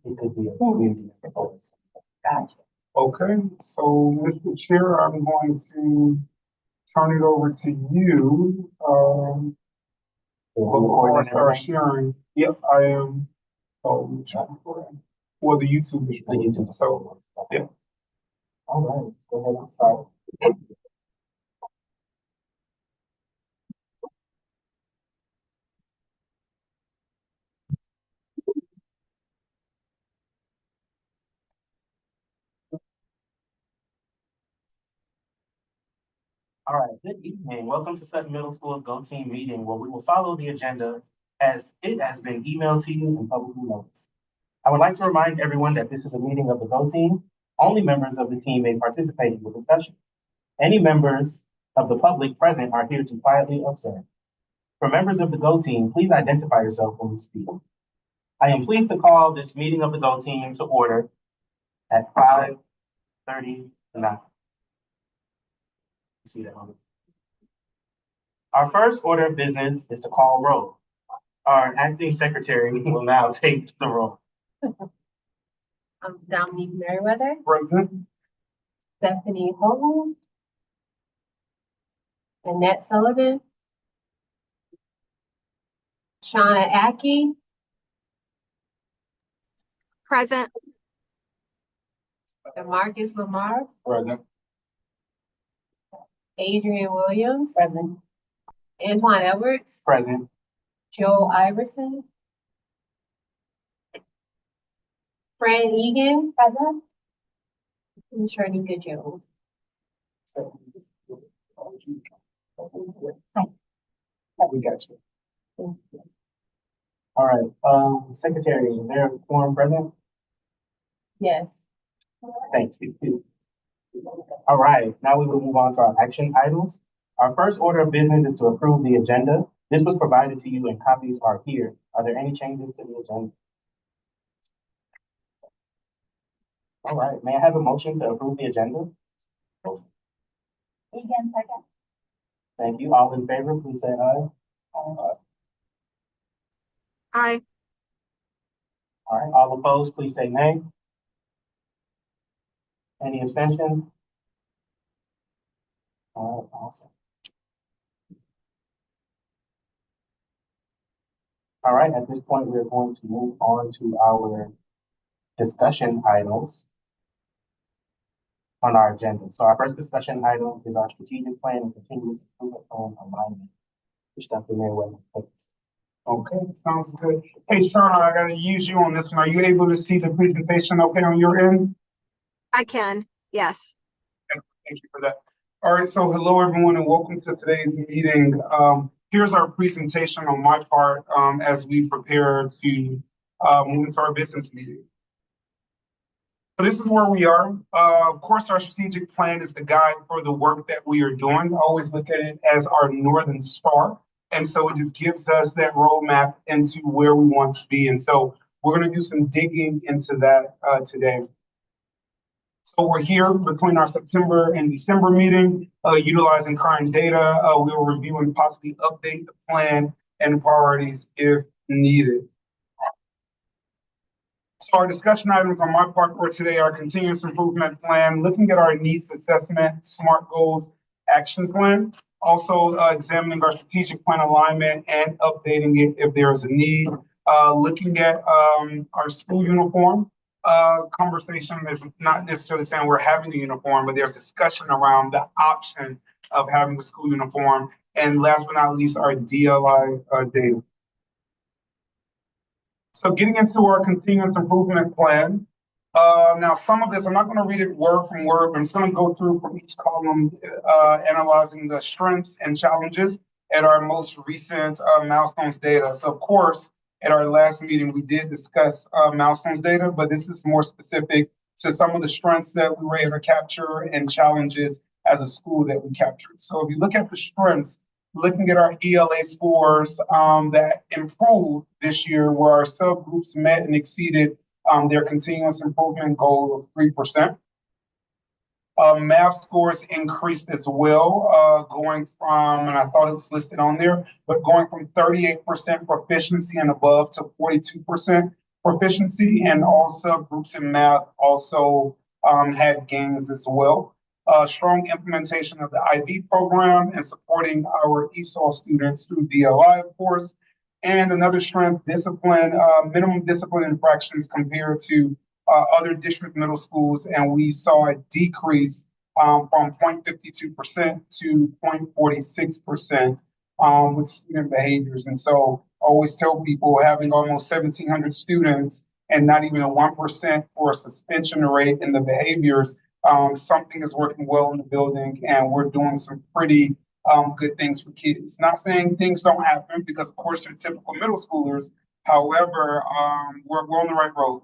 it could be a community proposal. Gotcha. Okay, so Mr. Chair, I'm going to turn it over to you. Before I start sharing, yep, I am. Oh, well, the YouTube is The YouTube. So, yeah. All right, let's go ahead and start. All right, good evening. Welcome to Sutton Middle School's Go Team meeting, where we will follow the agenda as it has been emailed to you and publicly noticed. I would like to remind everyone that this is a meeting of the Go Team. Only members of the team may participate in the discussion. Any members of the public present are here to quietly observe. For members of the Go Team, please identify yourself when you speak. I am pleased to call this meeting of the Go Team to order at 5:39. You see that on the. Our first order of business is to call roll. Our acting secretary will now take the roll. Dominique Merriweather, Present. Stephanie Hogan, Annette Sullivan, Shauna Aki, Present. Demarcus Lamar, Present. Adrian Williams, present. Antoine Edwards, Present. Joe Iverson, Fran Egan, present, and Sharnika Jones. We got you. All right, secretary, is there a quorum present? Yes. Thank you. All right, now we will move on to our action items. Our first order of business is to approve the agenda. This was provided to you and copies are here. Are there any changes to the agenda? All right, may I have a motion to approve the agenda? Egan, second. Thank you. All in favor, please say aye. Aye. All right, all opposed, please say nay. Any abstentions? All right, awesome. All right, at this point, we're going to move on to our discussion items on our agenda. So our first discussion item is our strategic plan and continuous improvement plan alignment, which Dr. Merriweather will take. Okay, sounds good. Hey, Shauna, I gotta use you on this one. Are you able to see the presentation okay on your end? I can, yes. Thank you for that. All right, so hello everyone and welcome to today's meeting. Here's our presentation on my part as we prepare to move into our business meeting. So this is where we are. Of course, our strategic plan is the guide for the work that we are doing. I always look at it as our Northern Star. And so it just gives us that roadmap into where we want to be. And so we're going to do some digging into that today. So we're here between our September and December meeting, utilizing current data. We will review and possibly update the plan and priorities if needed. So our discussion items on my part for today are continuous improvement plan, looking at our needs assessment, SMART goals, action plan, also examining our strategic plan alignment and updating it if there is a need, looking at our school uniform. Conversation is not necessarily saying we're having a uniform, but there's discussion around the option of having a school uniform. And last but not least, our DLI data. So getting into our continuous improvement plan. Now, some of this, I'm not going to read it word from word, but I'm just going to go through from each column, analyzing the strengths and challenges at our most recent milestones data. So of course, at our last meeting, we did discuss milestones data, but this is more specific to some of the strengths that we were able to capture and challenges as a school that we captured. So if you look at the strengths, looking at our ELA scores that improved this year, where our subgroups met and exceeded their continuous improvement goal of 3%. Math scores increased as well, going from, and I thought it was listed on there, but going from 38% proficiency and above to 42%. proficiency, and all subgroups in math also had gains as well. Strong implementation of the IB program and supporting our ESOL students through DLI, of course. And another strength, discipline, minimum discipline infractions compared to other district middle schools, and we saw a decrease from 0.52% to 0.46% with student behaviors. And so I always tell people, having almost 1,700 students and not even a 1% for a suspension rate in the behaviors, something is working well in the building, and we're doing some pretty good things for kids. Not saying things don't happen, because of course they're typical middle schoolers. However, we're on the right road.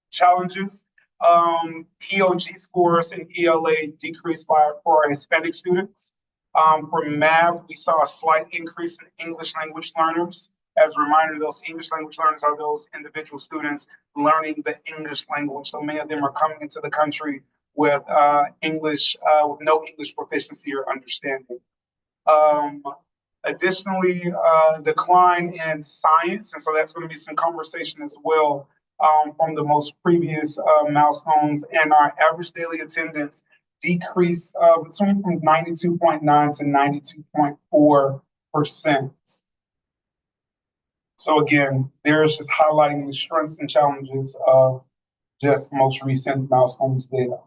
Challenges, EOG scores and ELA decreased for our Hispanic students. For math, we saw a slight increase in English language learners. As a reminder, those English language learners are those individual students learning the English language. So many of them are coming into the country with English, with no English proficiency or understanding. Additionally, decline in science, and so that's going to be some conversation as well from the most previous milestones, and our average daily attendance decreased between from 92.9 to 92.4%. So again, there's just highlighting the strengths and challenges of just most recent milestones data.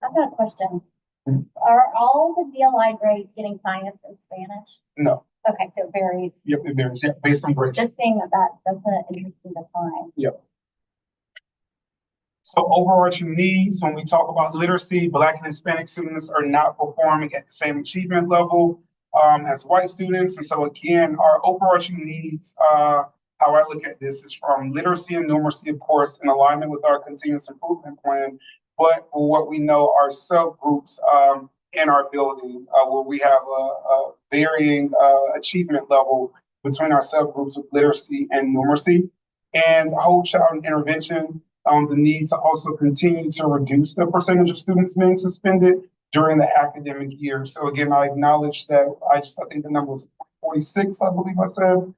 I've got a question. Are all the DLI grades getting science and Spanish? No. Okay, so it varies. Yep, it varies. Yeah, based on grade. Just seeing that's an interesting decline. Yep. So overarching needs, when we talk about literacy, Black and Hispanic students are not performing at the same achievement level as white students. And so again, our overarching needs, how I look at this is from literacy and numeracy, of course, in alignment with our continuous improvement plan. But for what we know are subgroups in our building where we have a varying achievement level between our subgroups with literacy and numeracy. And whole child intervention, the need to also continue to reduce the percentage of students being suspended during the academic year. So again, I acknowledge that I think the number was 46, I believe I said.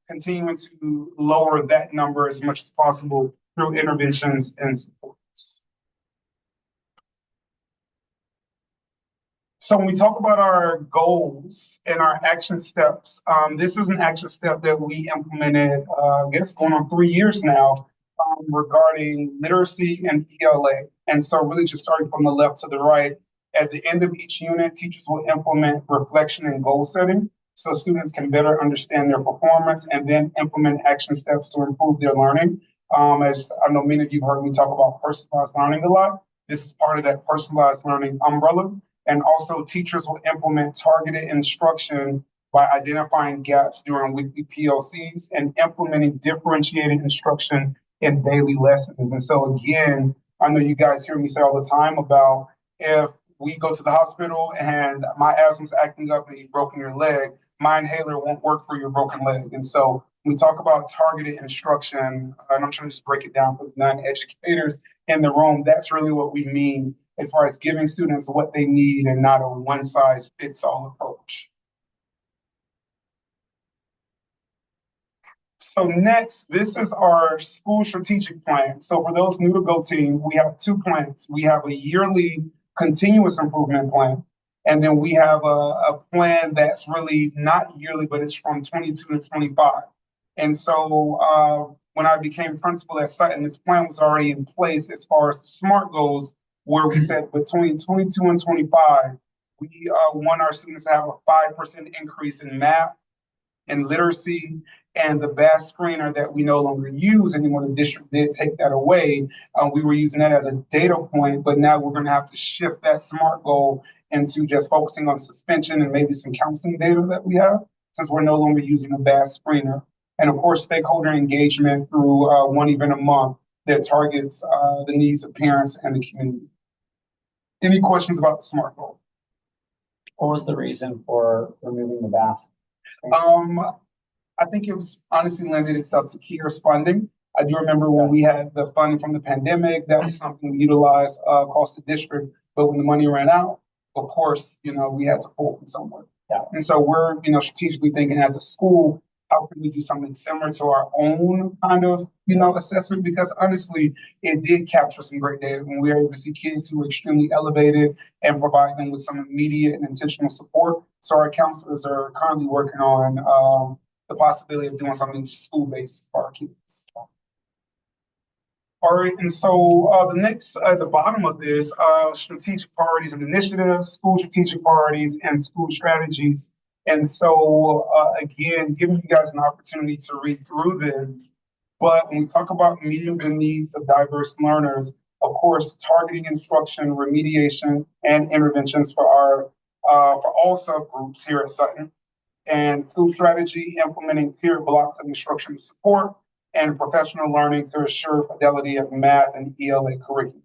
Continuing to lower that number as much as possible through interventions and supports. So when we talk about our goals and our action steps, this is an action step that we implemented, I guess going on 3 years now, regarding literacy and ELA. And so really just starting from the left to the right, at the end of each unit, teachers will implement reflection and goal setting so students can better understand their performance and then implement action steps to improve their learning. As I know many of you heard me talk about personalized learning a lot. This is part of that personalized learning umbrella. And also teachers will implement targeted instruction by identifying gaps during weekly PLCs and implementing differentiated instruction in daily lessons. And so again, I know you guys hear me say all the time about if we go to the hospital and my asthma's acting up and you've broken your leg, my inhaler won't work for your broken leg. And so we talk about targeted instruction, and I'm trying to just break it down for the non-educators in the room. That's really what we mean as far as giving students what they need and not a one-size-fits-all approach. So next, this is our school strategic plan. So for those new to Go Team, we have 2 plans. We have a yearly continuous improvement plan, and then we have a plan that's really not yearly, but it's from 22 to 25. And so when I became principal at Sutton, this plan was already in place as far as SMART goals, where we said between 22 and 25, we want our students to have a 5% increase in math and literacy, and the BAS screener that we no longer use anymore, the district did take that away. We were using that as a data point, but now we're going to have to shift that SMART goal into just focusing on suspension and maybe some counseling data that we have, since we're no longer using the BAS screener. And of course, stakeholder engagement through one event a month that targets the needs of parents and the community. Any questions about the SMART goal? What was the reason for removing the BAS? I think it was honestly lended itself to CARES funding. I do remember when we had the funding from the pandemic, that was something we utilized across the district. But when the money ran out, of course, we had to pull from somewhere. Yeah. And so we're, strategically thinking as a school, how can we do something similar to our own kind of, assessment? Because honestly, it did capture some great data when we were able to see kids who were extremely elevated and provide them with some immediate and intentional support. So our counselors are currently working on the possibility of doing something school-based for our kids. All right, and so the next at the bottom of this, strategic priorities and initiatives, school strategic priorities and school strategies. And so again, giving you guys an opportunity to read through this. But when we talk about meeting the needs of diverse learners, of course, targeting instruction, remediation, and interventions for all subgroups here at Sutton, and school strategy, implementing tiered blocks of instructional support, and professional learning to assure fidelity of math and ELA curriculum.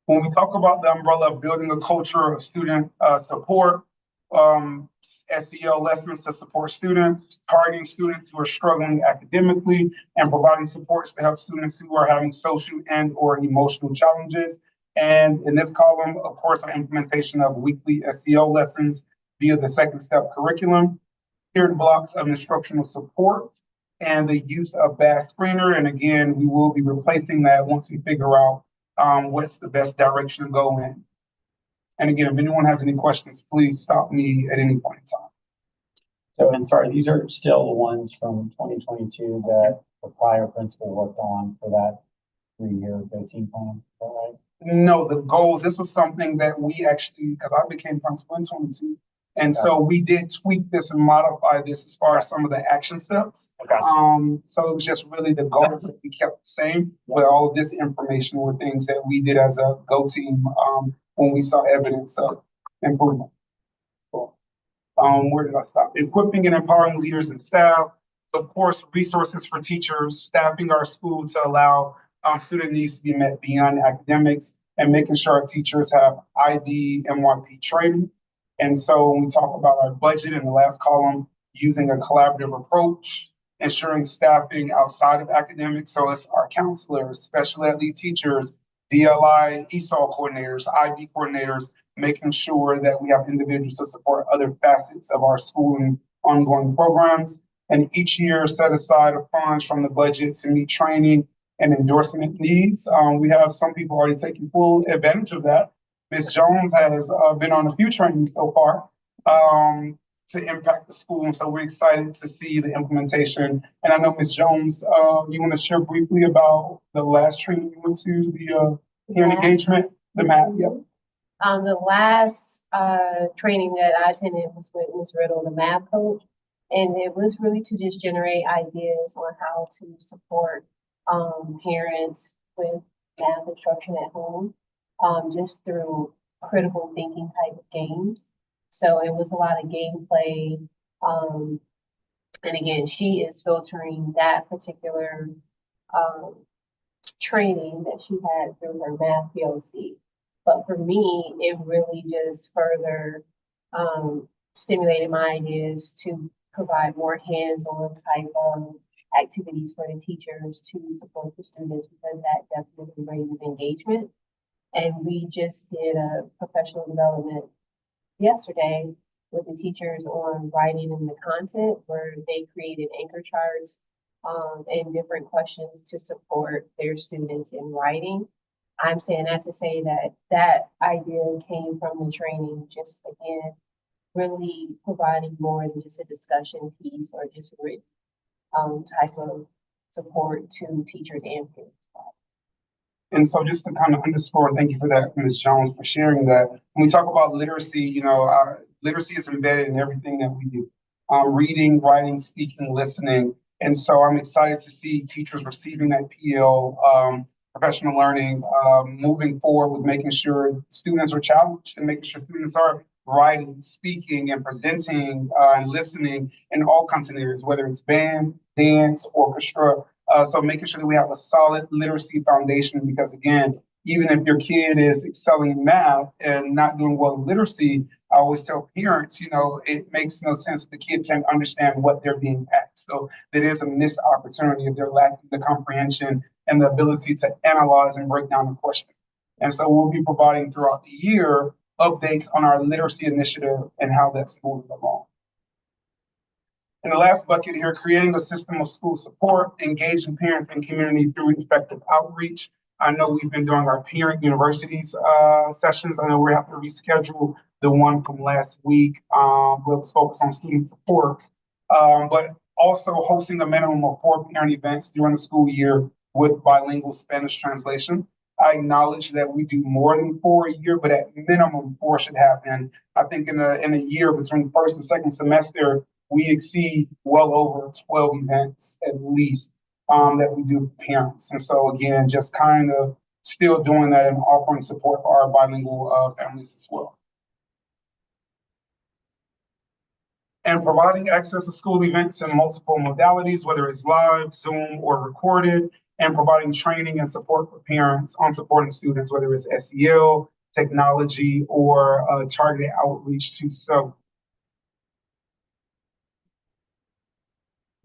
When we talk about the umbrella of building a culture of student support, SEL lessons to support students, targeting students who are struggling academically, and providing supports to help students who are having social and or emotional challenges. And in this column, of course, our implementation of weekly SEL lessons via the second step curriculum, tiered blocks of instructional support, and the use of BAS screener. And again, we will be replacing that once we figure out what's the best direction to go in. And again, if anyone has any questions, please stop me at any point in time. So, and sorry, these are still the ones from 2022 that the prior principal worked on for that 3-year 13 plan, is that right? No, the goals, this was something that we actually, because I became principal in 22. And so we did tweak this and modify this as far as some of the action steps. Okay. So it was just really the goals that we kept the same, but all of this information were things that we did as a Go team when we saw evidence of improvement. Cool. Where did I stop? Equipping and empowering leaders and staff. So of course, resources for teachers, staffing our school to allow student needs to be met beyond academics, and making sure our teachers have ID, MYP training. And so when we talk about our budget in the last column, using a collaborative approach, ensuring staffing outside of academics. So it's our counselors, special ed lead teachers, DLI, ESOL coordinators, IB coordinators, making sure that we have individuals to support other facets of our school and ongoing programs. And each year set aside funds from the budget to meet training and endorsement needs. We have some people already taking full advantage of that. Ms. Jones has been on a few trainings so far to impact the school. And so we're excited to see the implementation. And I know Ms. Jones, you want to share briefly about the last training you went to, the peer engagement, the math, yep. The last training that I attended was with Ms. Riddle, the math coach. And it was really to just generate ideas on how to support parents with math instruction at home. Just through critical thinking type of games. So it was a lot of gameplay. And again, she is filtering that particular training that she had through her math PLC. But for me, it really just further stimulated my ideas to provide more hands-on type of activities for the teachers to support the students, because that definitely raises engagement. And we just did a professional development yesterday with the teachers on writing and the content, where they created anchor charts and different questions to support their students in writing. I'm saying that to say that that idea came from the training, just again, really providing more than just a discussion piece or just written type of support to teachers and parents. And so just to kind of underscore, thank you for that, Ms. Jones, for sharing that. When we talk about literacy, literacy is embedded in everything that we do. Reading, writing, speaking, listening. And so I'm excited to see teachers receiving that PL, professional learning, moving forward with making sure students are challenged and making sure students are writing, speaking, and presenting and listening in all kinds of areas, whether it's band, dance, orchestra. So making sure that we have a solid literacy foundation, because again, even if your kid is excelling in math and not doing well in literacy, I always tell parents, it makes no sense if the kid can't understand what they're being asked. So there is a missed opportunity if they're lacking the comprehension and the ability to analyze and break down the question. And so we'll be providing throughout the year updates on our literacy initiative and how that's moving along. And the last bucket here, creating a system of school support, engaging parents and community through effective outreach. I know we've been doing our parent universities sessions. I know we have to reschedule the one from last week. We'll focus on student support, but also hosting a minimum of 4 parent events during the school year with bilingual Spanish translation. I acknowledge that we do more than 4 a year, but at minimum 4 should happen. I think in a year between first and second semester, we exceed well over 12 events at least that we do with parents. And so again, just kind of still doing that and offering support for our bilingual families as well. And providing access to school events in multiple modalities, whether it's live, Zoom, or recorded, and providing training and support for parents on supporting students, whether it's SEL, technology, or targeted outreach to so.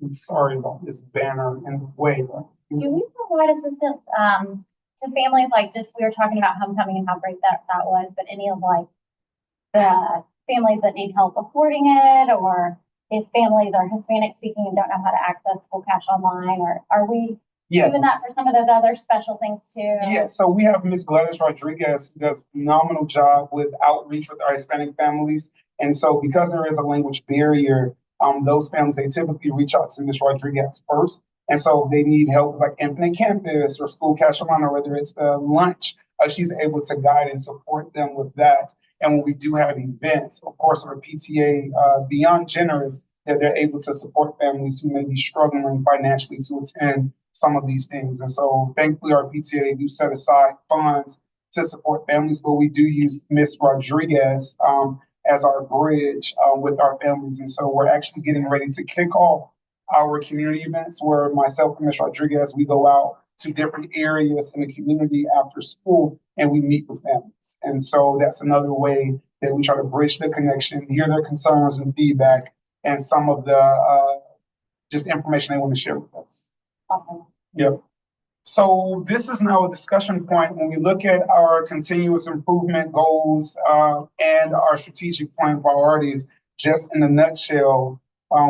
I'm sorry about this banner in the way. Do we provide assistance to families, like just, we were talking about homecoming and how great that was, but any of like the families that need help affording it, or if families are Hispanic speaking and don't know how to access school cash online, or are we doing that for some of those other special things too? Yeah, so we have Ms. Gladys Rodriguez, who does a phenomenal job with outreach with our Hispanic families. And so because there is a language barrier, those families, they typically reach out to Ms. Rodriguez first. And so they need help with like Infinite Campus or School Cash Online, or whether it's the lunch, she's able to guide and support them with that. And when we do have events, of course, our PTA, beyond generous, that they're able to support families who may be struggling financially to attend some of these things. And so thankfully our PTA do set aside funds to support families, but we do use Ms. Rodriguez as our bridge with our families. And so we're actually getting ready to kick off our community events where myself and Ms. Rodriguez, we go out to different areas in the community after school and we meet with families. And so that's another way that we try to bridge the connection, hear their concerns and feedback, and some of the just information they want to share with us. Awesome. Yep. So this is now a discussion point when we look at our continuous improvement goals and our strategic plan priorities. Just in a nutshell,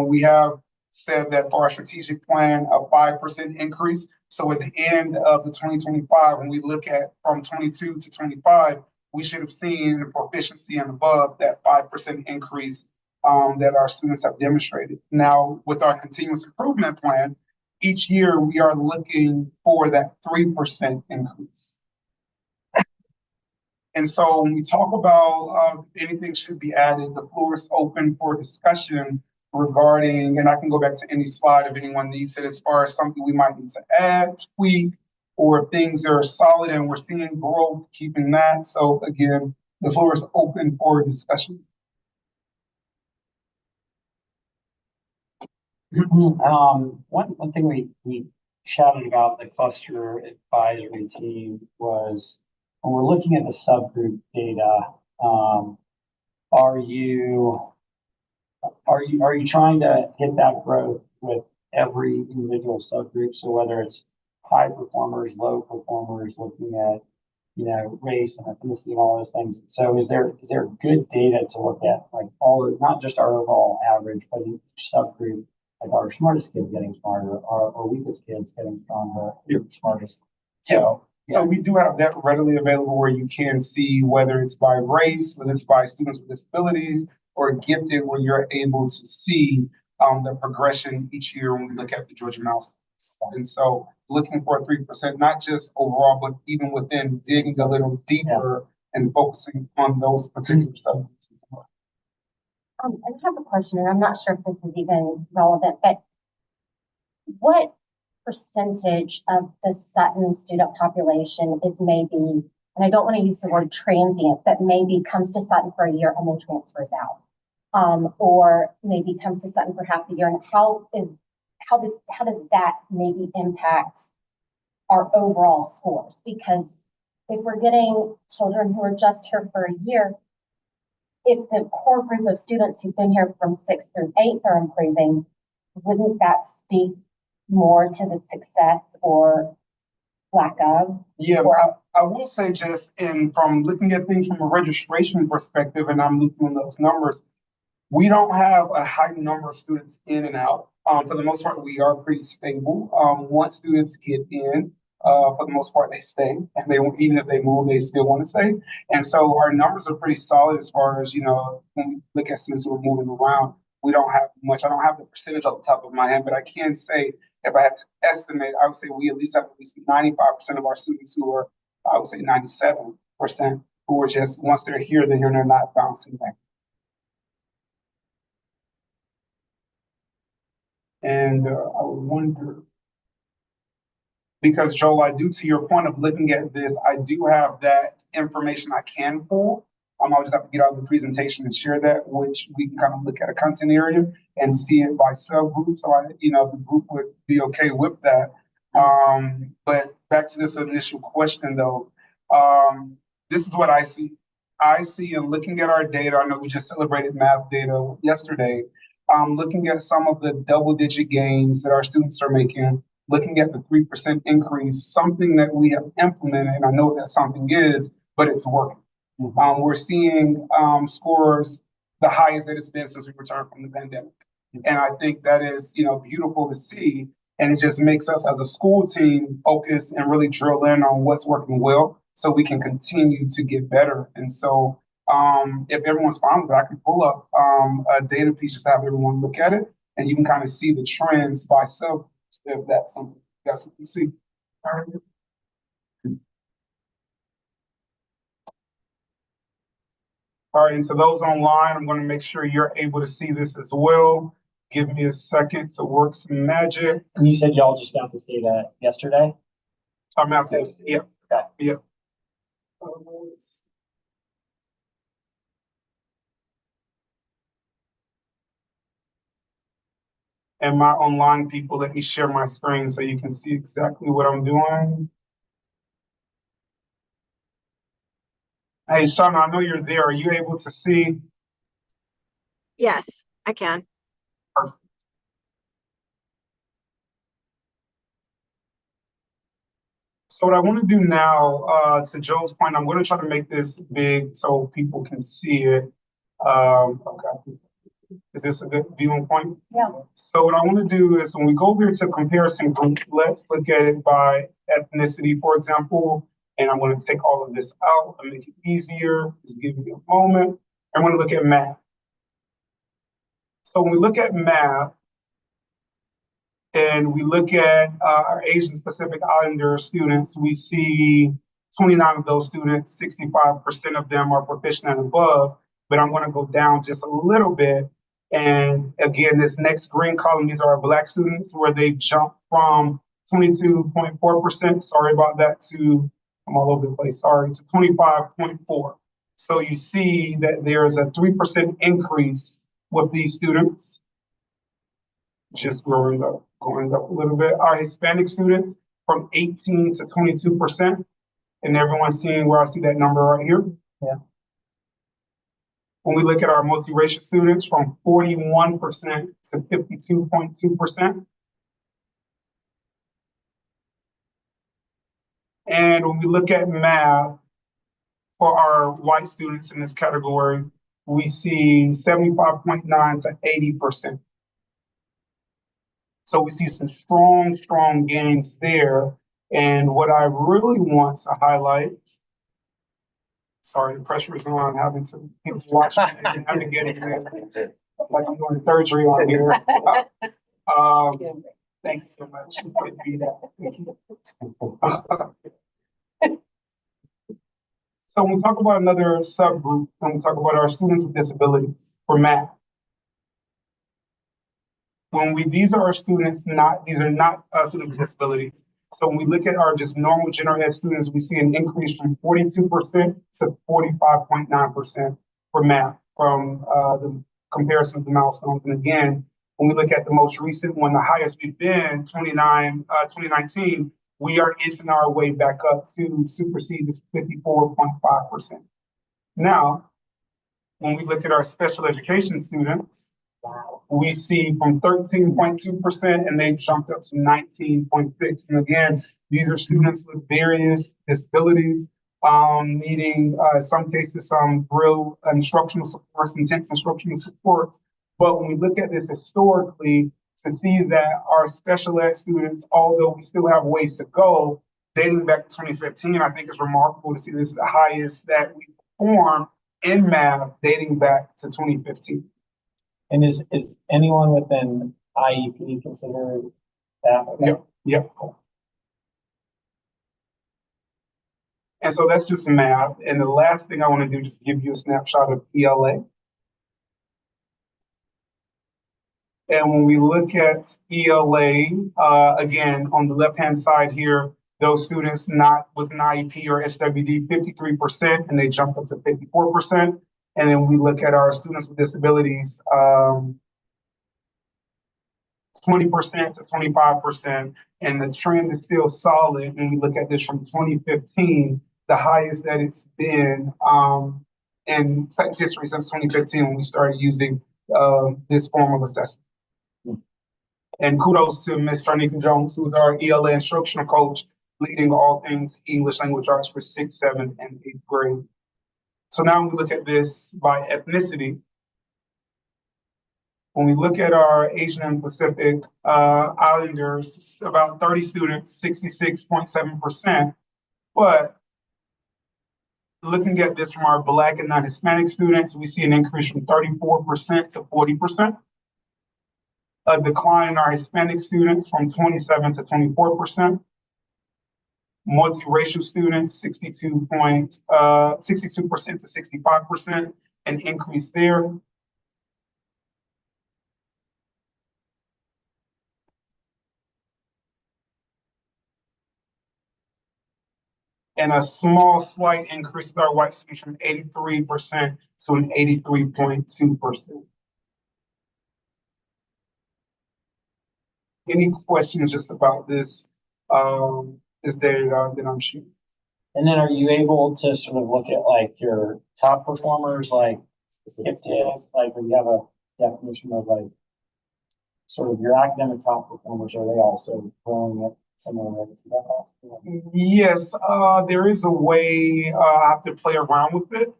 we have said that for our strategic plan, a 5% increase. So at the end of the 2025, when we look at from 22 to 25, we should have seen the proficiency and above that 5% increase that our students have demonstrated. Now, with our continuous improvement plan, each year we are looking for that 3% increase. And so when we talk about anything should be added, the floor is open for discussion regarding, and I can go back to any slide if anyone needs it, as far as something we might need to add, tweak, or things that are solid and we're seeing growth, keeping that. So again, the floor is open for discussion. One thing we chatted about the cluster advisory team was when we're looking at the subgroup data, are you trying to hit that growth with every individual subgroup? So whether it's high performers, low performers, looking at, race and ethnicity and all those things. So is there good data to look at, like not just our overall average, but each subgroup? Like our smartest kids getting smarter, our weakest kids getting stronger, smartest. So we do have that readily available where you can see whether it's by race, whether it's by students with disabilities or gifted, where you're able to see the progression each year when we look at the Georgia milestones. And so looking for 3%, not just overall, but even within digging a little deeper and focusing on those particular subjects as well. I have a question, and I'm not sure if this is even relevant, but what percentage of the Sutton student population is maybe, and I don't want to use the word transient, but maybe comes to Sutton for a year and then transfers out, or maybe comes to Sutton for half a year, and how does that maybe impact our overall scores? Because if we're getting children who are just here for a year, if the core group of students who've been here from 6th through 8th are improving, wouldn't that speak more to the success or lack of? Yeah, I will say just from looking at things from a registration perspective, and I'm looking at those numbers, We don't have a high number of students in and out. For the most part, we are pretty stable. Once students get in, for the most part, they stay, and they even if they move, they still want to stay. And so our numbers are pretty solid as far as when we look at students who are moving around. We don't have much. I don't have the percentage off the top of my head, but I can say if I had to estimate, I would say we at least have at least 95% of our students who are, I would say 97%, who are just once they're here, they're not bouncing back. And I would wonder, because Joel, I do, to your point of looking at this, I do have that information I can pull. I'll just have to get out of the presentation and share that, which we can kind of look at a content area and see it by subgroup. So the group would be okay with that. But back to this initial question though, this is what I see. I see in looking at our data, I know we just celebrated math data yesterday, looking at some of the double-digit gains that our students are making, looking at the 3% increase, something that we have implemented, and I know what that something is, but it's working. We're seeing scores the highest that it's been since we returned from the pandemic. And I think that is, beautiful to see. And it just makes us as a school team focus and really drill in on what's working well so we can continue to get better. And so if everyone's fine with it, I can pull up a data piece, just have everyone look at it, and you can kind of see the trends by sub if that's something that's what you see. All right. All right, and to those online, I'm going to make sure you're able to see this as well. Give me a second to work some magic. And you said y'all just found this data yesterday? I'm out there. Yep. Okay. Yep. And my online people, let me share my screen so you can see exactly what I'm doing. Hey, Shauna, I know you're there. Are you able to see? Yes, I can. Perfect. So what I want to do now, to Joe's point, I'm going to try to make this big so people can see it. Okay. Is this a good viewing point? Yeah. So what I want to do is when we go here to comparison group, let's look at it by ethnicity, for example. And I'm going to take all of this out and make it easier. Just give me a moment. I'm going to look at math. So when we look at math and we look at our Asian Pacific Islander students, we see 29 of those students, 65% of them are proficient and above. But I'm going to go down just a little bit. And again, this next green column, these are our Black students where they jump from 22.4%, sorry about that, to, I'm all over the place, sorry, to 25.4. So you see that there's a 3% increase with these students, just going up a little bit. Our Hispanic students from 18 to 22%. And everyone's seeing where I see that number right here. Yeah. When we look at our multiracial students from 41% to 52.2%. And when we look at math for our white students in this category, we see 75.9 to 80%. So we see some strong gains there. And what I really want to highlight, sorry, the pressure is on, having to people watching and navigating it. It's like I'm doing surgery on here. Thank you so much. Thank you. So when we talk about another subgroup, when we talk about our students with disabilities for math, these are our students, these are not students with disabilities. So when we look at our just normal general ed students, we see an increase from 42% to 45.9% for math from the comparison of the milestones. And again, when we look at the most recent one, the highest we've been, 2019, we are inching our way back up to supersede this 54.5%. Now, when we look at our special education students, we see from 13.2% and they jumped up to 19.6%. And again, these are students with various disabilities. needing, in some cases, some real instructional supports, intense instructional supports. But when we look at this historically, to see that our special ed students, although we still have ways to go, dating back to 2015, I think it's remarkable to see this is the highest that we perform in math dating back to 2015. And is anyone within IEP considered that? Yep. Yep. And so that's just math. And the last thing I want to do is give you a snapshot of ELA. And when we look at ELA, again, on the left-hand side here, those students not with an IEP or SWD, 53%, and they jumped up to 54%. And then we look at our students with disabilities, 20% to 25%, and the trend is still solid. When we look at this from 2015, the highest that it's been in science history since 2015 when we started using this form of assessment. And kudos to Ms. Sharnika Jones, who's our ELA instructional coach, leading all things English language arts for 6th, 7th, and 8th grade. So now we look at this by ethnicity. When we look at our Asian and Pacific Islanders, about 30 students, 66.7%. But looking at this from our Black and non-Hispanic students, we see an increase from 34% to 40%. A decline in our Hispanic students from 27 to 24%. Multiracial students, 62% to 65%, an increase there. And a small slight increase with our white students from 83% to an 83.2%. Any questions just about this this data that I'm shooting? And then are you able to sort of look at like your top performers, like specific TAs, like when you have a definition of like sort of your academic top performers, are they also growing at similar rates? Is that possible? Yes, there is a way I have to play around with it.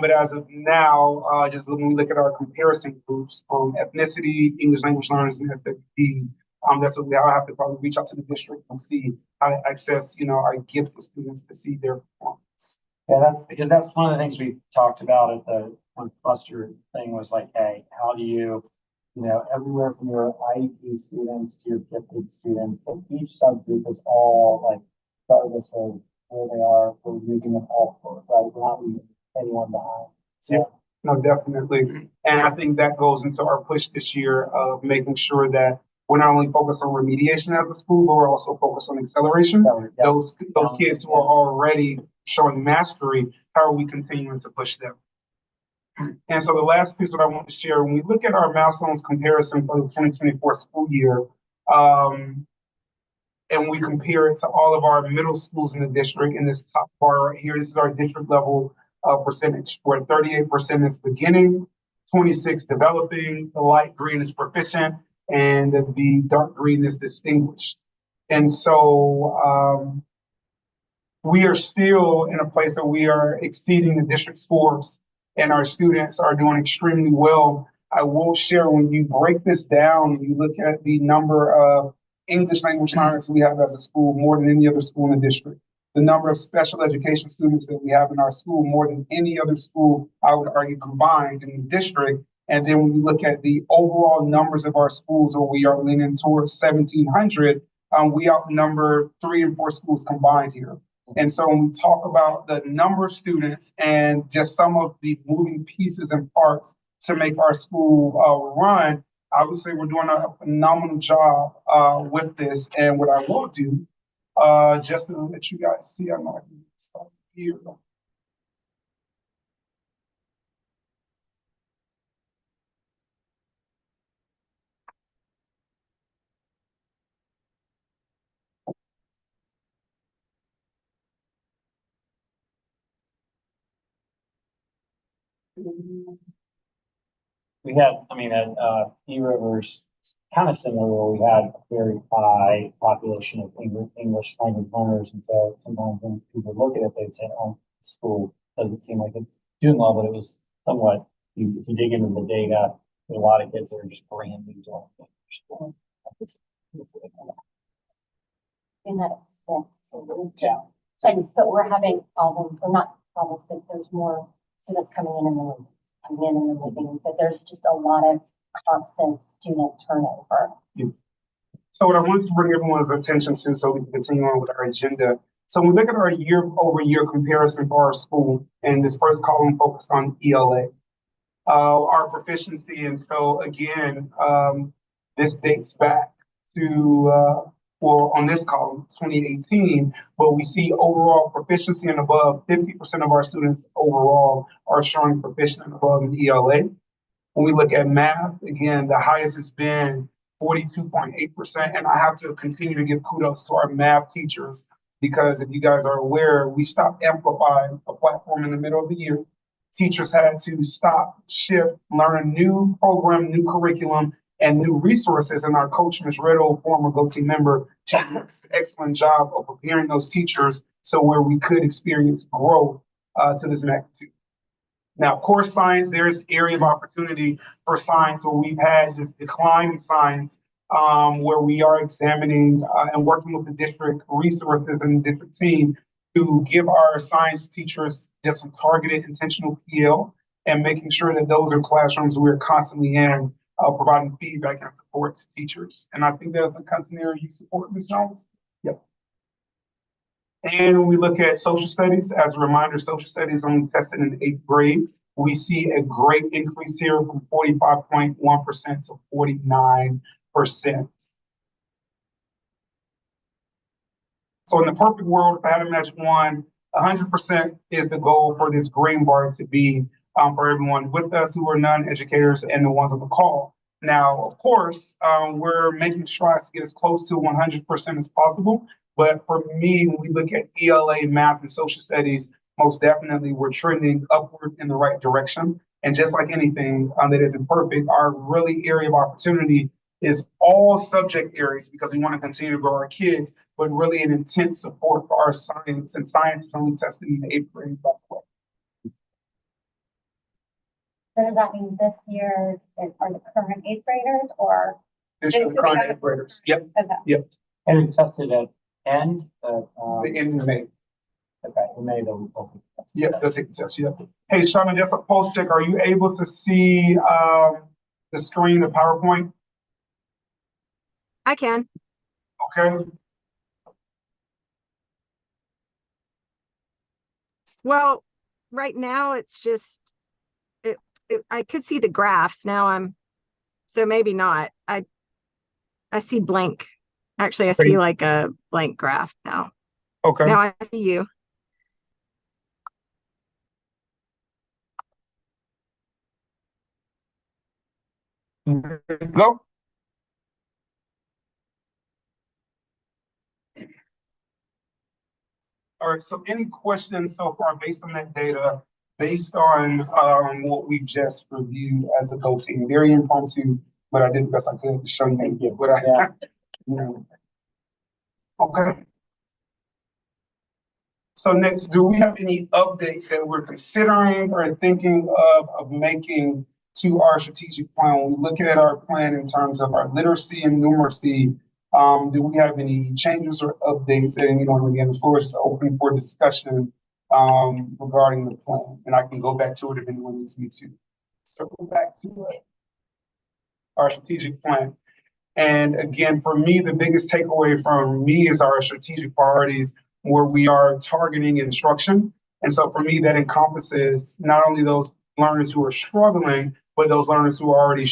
But as of now, just when we look at our comparison groups from ethnicity, English language learners, and SWDs, that's what I'll have to probably reach out to the district and see how to access, our gifted students to see their performance. Yeah, that's because that's one of the things we talked about at the cluster thing was like, hey, how do you, everywhere from your IEP students to your gifted students, and each subgroup is all like, regardless of where they are, we're using them all for, right? We're not leaving anyone behind. So, yeah, no, definitely. And I think that goes into our push this year of making sure that we're not only focused on remediation as a school, but we're also focused on acceleration. yeah. Those kids who are already showing mastery, how are we continuing to push them? And so the last piece that I want to share, when we look at our milestones comparison for the 2024 school year, and we compare it to all of our middle schools in the district, in this top bar right here, this is our district level percentage, where 38% is beginning, 26 developing, the light green is proficient, and the dark green is distinguished. And so we are still in a place that we are exceeding the district scores, and our students are doing extremely well. I will share, when you break this down and you look at the number of English language learners we have as a school, more than any other school in the district. The number of special education students that we have in our school, more than any other school, I would argue, combined in the district. And then when we look at the overall numbers of our schools, where we are leaning towards 1,700, we outnumber 3 and 4 schools combined here. And so when we talk about the number of students and just some of the moving pieces and parts to make our school run, I would say we're doing a phenomenal job with this. And what I will do, just to let you guys see, I'm not going to start here. We had, at E Rivers, kind of similar where we had a very high population of English language learners. And so sometimes when people look at it, they'd say, oh, school doesn't seem like it's doing well, but it was somewhat, if you dig into the data, there's a lot of kids that are just brand new to English school. In that extent, so. Yeah. But we're having problems, or not problems, but there's more students coming in the room, coming in and then leaving. And so there's just a lot of constant student turnover. So what I wanted to bring everyone's attention to so we can continue on with our agenda. So when we look at our year-over-year comparison for our school, and this first column focused on ELA, our proficiency. And so again, this dates back to, well, on this column, 2018, but we see overall proficiency and above, 50% of our students overall are showing proficient and above in ELA. When we look at math, again, the highest has been 42.8%. And I have to continue to give kudos to our math teachers, because if you guys are aware, we stopped amplifying a platform in the middle of the year. Teachers had to stop, shift, learn a new program, new curriculum, and new resources. And our coach, Ms. Riddle, former GoTeam member, she did an excellent job of preparing those teachers so where we could experience growth to this magnitude. Now, core science, there is area of opportunity for science where we've had this decline in science, where we are examining and working with the district resources and the district team to give our science teachers just some targeted intentional PL and making sure that those are classrooms we're constantly in, providing feedback and support to teachers. And I think that's a constant area you support, Ms. Jones. Yep. And when we look at social studies, as a reminder, social studies only tested in 8th grade. We see a great increase here from 45.1% to 49%. So in the perfect world, if I had to match one, 100% is the goal for this green bar to be for everyone with us who are non-educators and the ones on the call. Now, of course, we're making strides to get as close to 100% as possible. But for me, when we look at ELA, math, and social studies, most definitely we're trending upward in the right direction. And just like anything that isn't perfect, our really area of opportunity is all subject areas, because we want to continue to grow our kids, but really an intense support for our science. And science is only tested in the 8th grade, by the way. So does that mean this year's are the current 8th graders or? This is the current 8th graders. Yep. Okay. Yep. And it's tested at end, The end of May. okay, we made them. Yep, they'll take the test. Yep. Hey, Shauna, just a post check. Are you able to see the screen, the PowerPoint? I can. Okay. Well, right now it's just, I could see the graphs. Now so maybe not. I see blank. Actually, I see like a blank graph now. Okay. Now I see you. Go. All right, so any questions so far based on that data, based on what we just reviewed as a Go team? Very impromptu, but I did the best I could to show you what I you know. Okay. So next, do we have any updates that we're considering or thinking of making to our strategic plan? When we look at our plan in terms of our literacy and numeracy, do we have any changes or updates that anyone, again, the floor is just open for discussion regarding the plan? And I can go back to it if anyone needs me to circle back to it. Our strategic plan. And again, for me, the biggest takeaway from me is our strategic priorities where we are targeting instruction. And so for me, that encompasses not only those learners who are struggling, but those learners who are already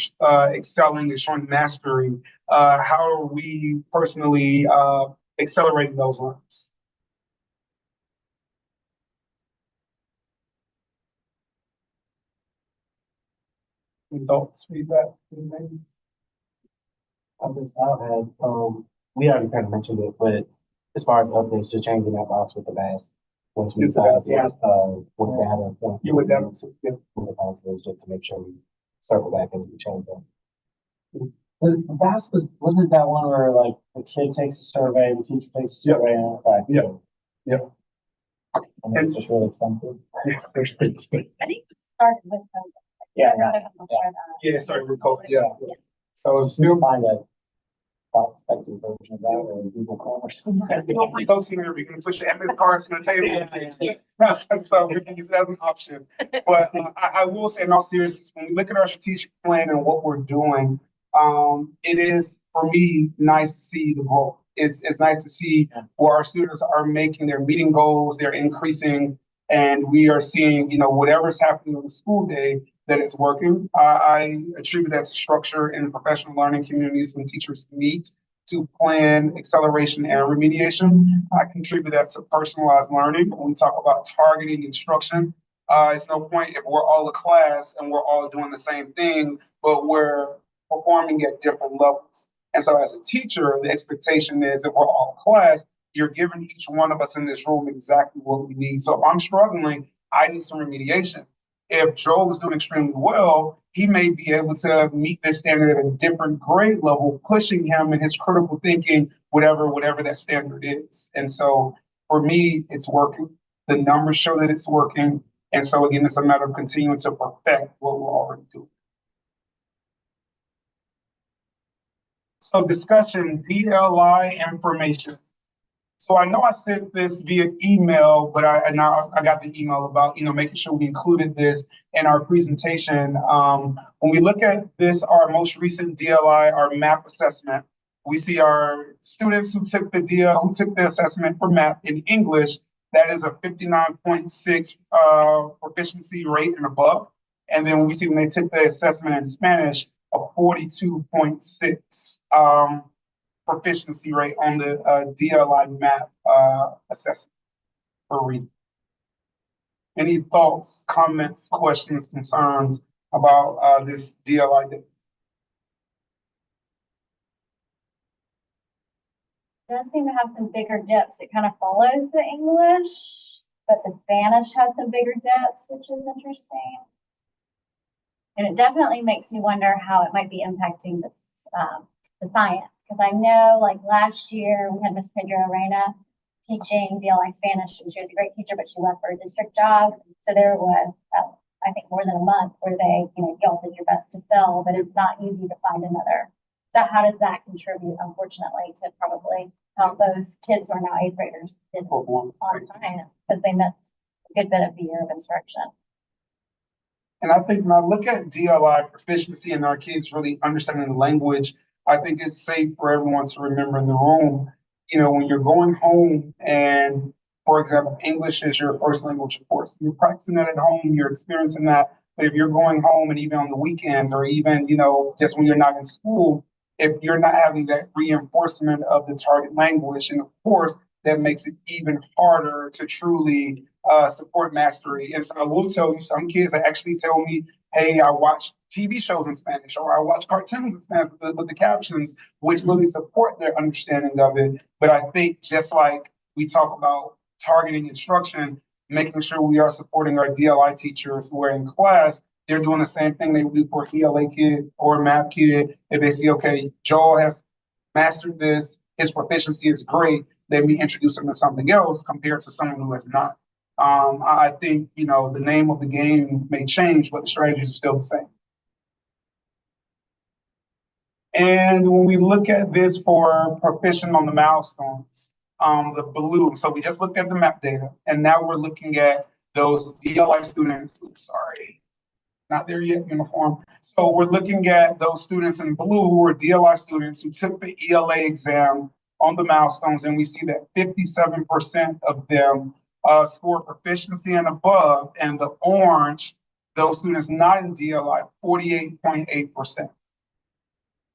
excelling and showing mastery. How are we personally accelerating those learners? Any thoughts, feedback? I've had, we already kind of mentioned it, but as far as updates, just changing that box with the mask. Once we decide, with data. You would with the boxes, just to make sure we circle back and we change them. The VAS wasn't that one where like the kid takes a survey, the teacher takes a survey, and okay. Yeah. Yep. And it's just really expensive. I think it started with COVID. Yeah, I read it before that. Yeah, it started with COVID, yeah. Yeah. So it's Still still, find a cost-effective version of that or Google Chrome or something. feel free to go to there, we can push your MS cards on the table. So we can use it as an option. But I will say in all seriousness, when we look at our strategic plan and what we're doing, it is, for me, nice to see the growth. It's nice to see where our students are making, they're meeting goals, they're increasing, and we are seeing, whatever's happening on the school day, that it's working. I attribute that to structure in professional learning communities when teachers meet to plan acceleration and remediation. I contribute that to personalized learning. When we talk about targeting instruction, it's no point if we're all a class and we're all doing the same thing, but we're performing at different levels. And so as a teacher, the expectation is if we're all a class, you're giving each one of us in this room exactly what we need. So if I'm struggling, I need some remediation. If Joel is doing extremely well, he may be able to meet this standard at a different grade level, pushing him in his critical thinking, whatever that standard is. And so for me, it's working. The numbers show that it's working. And so again, it's a matter of continuing to perfect what we're already doing. So discussion, DLI information. So I know I sent this via email, but I got the email about, making sure we included this in our presentation. When we look at this, our most recent DLI, our MAP assessment, we see our students who took the assessment for MAP in English. That is a 59.6 proficiency rate and above. And then we see when they took the assessment in Spanish, a 42.6 proficiency rate on the DLI MAP assessment for reading. Any thoughts, comments, questions, concerns about this DLI data? It does seem to have some bigger dips. It kind of follows the English, but the Spanish has some bigger dips, which is interesting. And it definitely makes me wonder how it might be impacting this, the science. Because I know, like last year, we had Miss Pedro Arena teaching DLI Spanish, and she was a great teacher, but she left for a district job. So there was, I think, more than a month where they, y'all did your best to fill, but it's not easy to find another. So how does that contribute, unfortunately, to probably how those kids who are now eighth graders did on science because they missed a good bit of the year of instruction? And I think when I look at DLI proficiency and our kids really understanding the language, I think it's safe for everyone to remember in the room, when you're going home and, for example, English is your first language, of course, you're practicing that at home, you're experiencing that. But if you're going home and even on the weekends or even, just when you're not in school, if you're not having that reinforcement of the target language, and of course, that makes it even harder to truly support mastery. And so I will tell you, some kids actually tell me, hey, I watch TV shows in Spanish, or I watch cartoons in Spanish with the captions, which really support their understanding of it. But I think just like we talk about targeting instruction, making sure we are supporting our DLI teachers who are in class, they're doing the same thing they would do for an ELA kid or a MAP kid. If they see, okay, Joel has mastered this, his proficiency is great, let me introduce him to something else compared to someone who has not. I think, the name of the game may change, but the strategies are still the same. And when we look at this for proficient on the milestones, the blue, so we just looked at the MAP data, and now we're looking at those DLI students, not there yet, uniform. So we're looking at those students in blue who are DLI students who took the ELA exam on the milestones, and we see that 57% of them score proficiency and above, and the orange, those students not in DLI, 48.8%.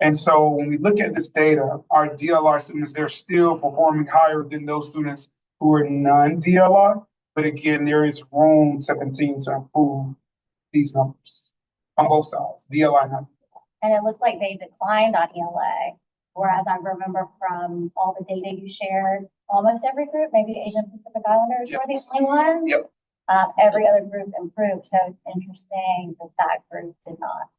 And so when we look at this data, our DLI students, they're still performing higher than those students who are non-DLI. But again, there is room to continue to improve these numbers on both sides, DLI and non-DLI. And it looks like they declined on ELA, whereas I remember from all the data you shared, almost every group, maybe Asian Pacific Islanders were the only ones. Yep. Every other group improved. So it's interesting that that group did not.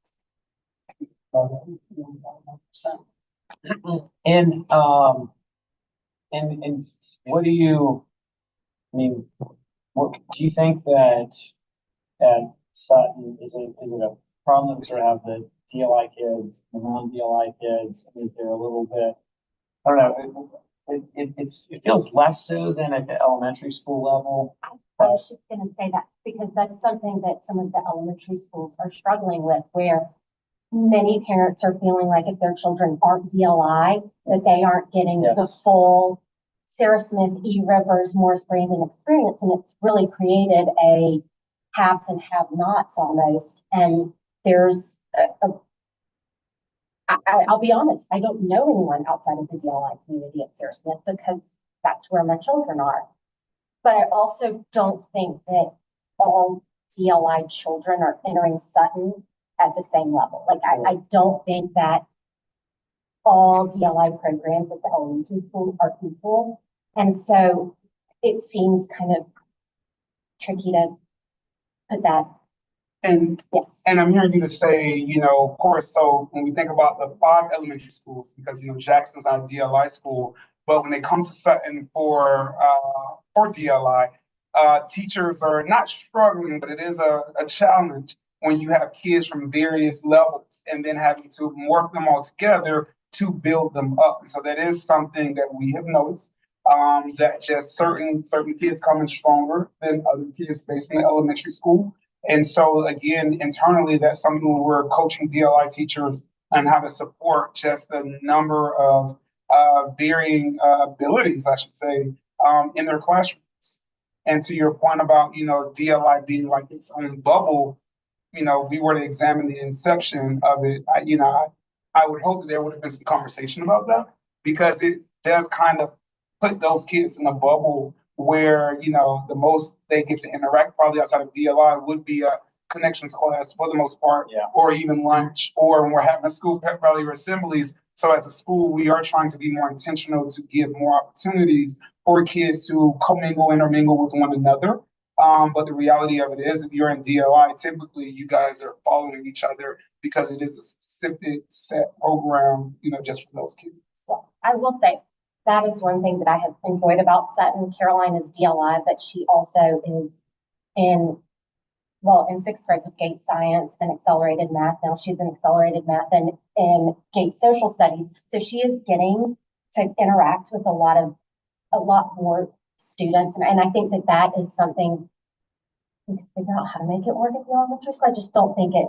And what do you, I mean, what, do you think that at Sutton, is it a problem to sort of have the DLI kids, the non-DLI kids? Is there a little bit, I don't know, it feels less so than at the elementary school level. I was just gonna say that because that's something that some of the elementary schools are struggling with, where many parents are feeling like if their children aren't DLI, that they aren't getting the Yes. full Sarah Smith, E. Rivers, Morris Brandon experience. And it's really created a haves and have-nots almost. And there's I'll be honest, I don't know anyone outside of the DLI community at Sarah Smith because that's where my children are. But I also don't think that all DLI children are entering Sutton at the same level. Like, I don't think that all DLI programs at the elementary school are equal. And so it seems kind of tricky to put that, And yes. And I'm hearing you to say, of course, so when we think about the 5 elementary schools, because, Jackson's not a DLI school, but when they come to Sutton for DLI, teachers are not struggling, but it is a challenge when you have kids from various levels and then having to work them all together to build them up. And so that is something that we have noticed, that just certain kids come in stronger than other kids based in the elementary school. And so again, internally, that's something we're coaching DLI teachers on how to support just the number of varying abilities, I should say, in their classrooms. And to your point about, DLI being like its own bubble, we were to examine the inception of it. I would hope that there would have been some conversation about that, because it does kind of put those kids in a bubble where, the most they get to interact probably outside of DLI would be a connections class for the most part, Yeah. or even lunch, or when we're having school pep rally or assemblies. So as a school, we are trying to be more intentional to give more opportunities for kids to commingle, intermingle with one another. But the reality of it is, if you're in DLI, typically you guys are following each other because it is a specific set program, just for those kids. So I will say that is one thing that I have enjoyed about Sutton. Caroline is DLI, but she also is in 6th grade was Gates Science and Accelerated Math. Now she's in Accelerated Math and in Gates Social Studies. So she is getting to interact with a lot more students. And I think that is something we can figure out how to make it work at the elementary school. I just don't think it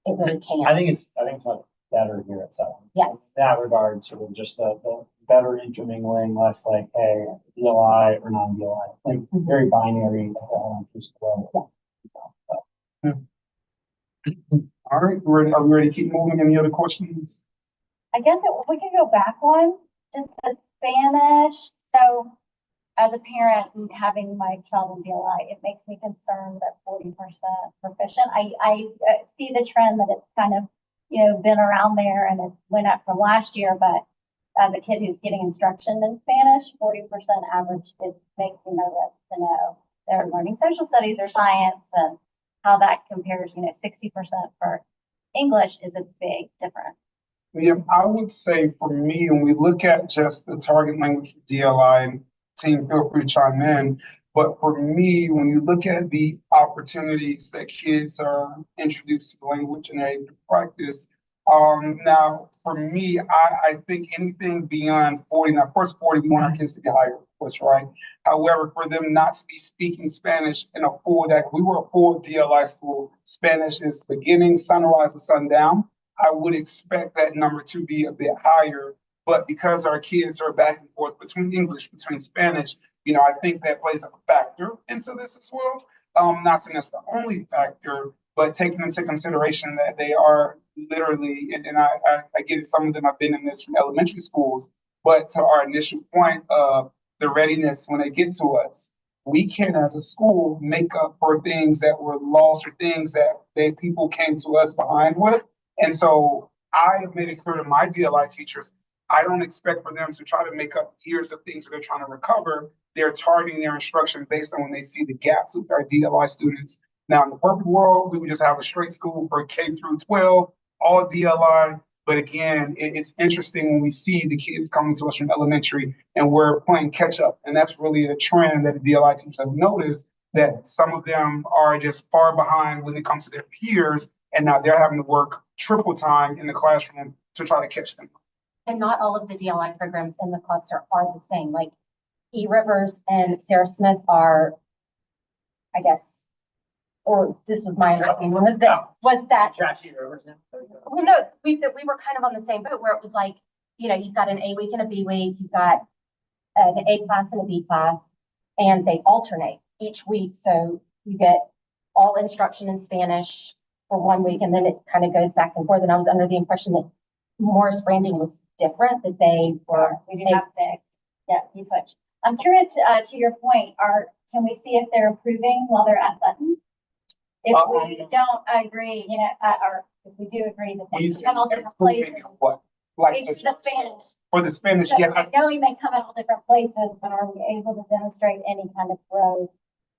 really can. I think it's much better here at Sutton. Yes. In that regard, sort of just the better intermingling, less like, hey, DLI or non-DLI. It's like very binary at the elementary school. Yeah. All right, are we ready to keep moving? Any other questions? I guess we could go back one, just the Spanish. So as a parent and having my child in DLI, it makes me concerned that 40% proficient. I see the trend that it's kind of, been around there and it went up from last year, but as a kid who's getting instruction in Spanish, 40% average, it makes me nervous to know they're learning social studies or science and how that compares, 60% for English is a big difference. Yeah, I would say for me, when we look at just the target language for DLI, and team, feel free to chime in. But for me, when you look at the opportunities that kids are introduced to the language and they're able to practice, now for me, I think anything beyond 40, now of course 40, we want our kids to be higher, of course, right? However, for them not to be speaking Spanish in a full day, we were a full DLI school. Spanish is beginning, sunrise to sundown. I would expect that number to be a bit higher, but because our kids are back and forth between English, between Spanish, I think that plays a factor into this as well. Not saying that's the only factor, but taking into consideration that they are literally, and I get it, some of them have been in this from elementary schools, but to our initial point of the readiness when they get to us, we can, as a school, make up for things that were lost or things that people came to us behind with. And so I have made it clear to my DLI teachers, I don't expect for them to try to make up years of things that they're trying to recover. They're targeting their instruction based on when they see the gaps with our DLI students. Now, in the perfect world, we would just have a straight school for K through 12, all DLI. But again, it's interesting when we see the kids coming to us from elementary and we're playing catch up. And that's really a trend that the DLI teachers have noticed, that some of them are just far behind when it comes to their peers. And now they're having to work triple time in the classroom to try to catch them. And not all of the DLI programs in the cluster are the same. Like E. Rivers and Sarah Smith are, I guess, or this was my understanding, was that well, no, we were kind of on the same boat where it was like, you know, you've got an A week and a B week, you've got an A class and a B class, and they alternate each week. So you get all instruction in Spanish for 1 week, and then it kind of goes back and forth. And I was under the impression that Morris Branding was different, that they were. We do have to, yeah, you switch. I'm curious, to your point, can we see if they're improving while they're at Sutton? If we don't agree, you know, or if we do agree that they come out different places. What? Like It's the Spanish. For the Spanish, So yeah. knowing they come out different places, but are we able to demonstrate any kind of growth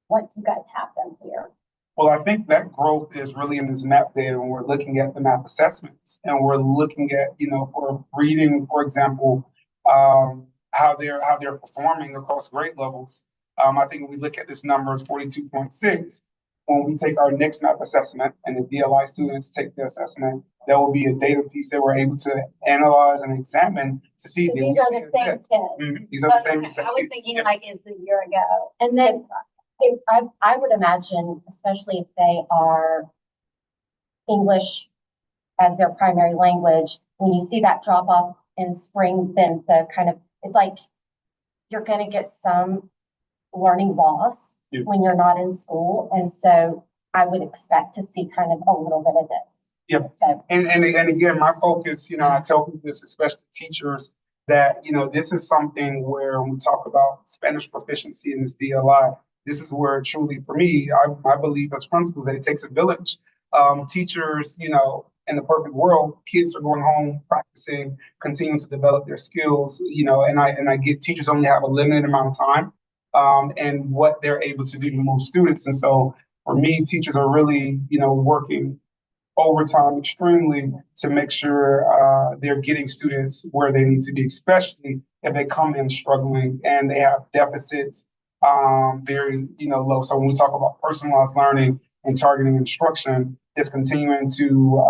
once you guys have them here? Well, I think that growth is really in this map data when we're looking at the map assessments and we're looking at, you know, for reading, for example, how they're performing across grade levels. I think when we look at this number is 42.6. When we take our next map assessment and the DLI students take the assessment, there will be a data piece that we're able to analyze and examine to see. So these are the same kids. These are the same. I was thinking like it's a year ago. And then I would imagine, especially if they are English as their primary language, when you see that drop off in spring, then the kind of, it's like you're going to get some learning loss when you're not in school. And so I would expect to see kind of a little bit of this. Yep. So, and again, my focus, you know, I tell people this, especially teachers, that, you know, this is something where when we talk about Spanish proficiency in this DLI, this is where truly, for me, I believe as principals that it takes a village. Teachers, you know, in the perfect world, kids are going home, practicing, continuing to develop their skills, you know, and I get teachers only have a limited amount of time, and what they're able to do to move students. And so for me, teachers are really, you know, working overtime extremely to make sure they're getting students where they need to be, especially if they come in struggling and they have deficits very, you know, low. So when we talk about personalized learning and targeting instruction, it's continuing to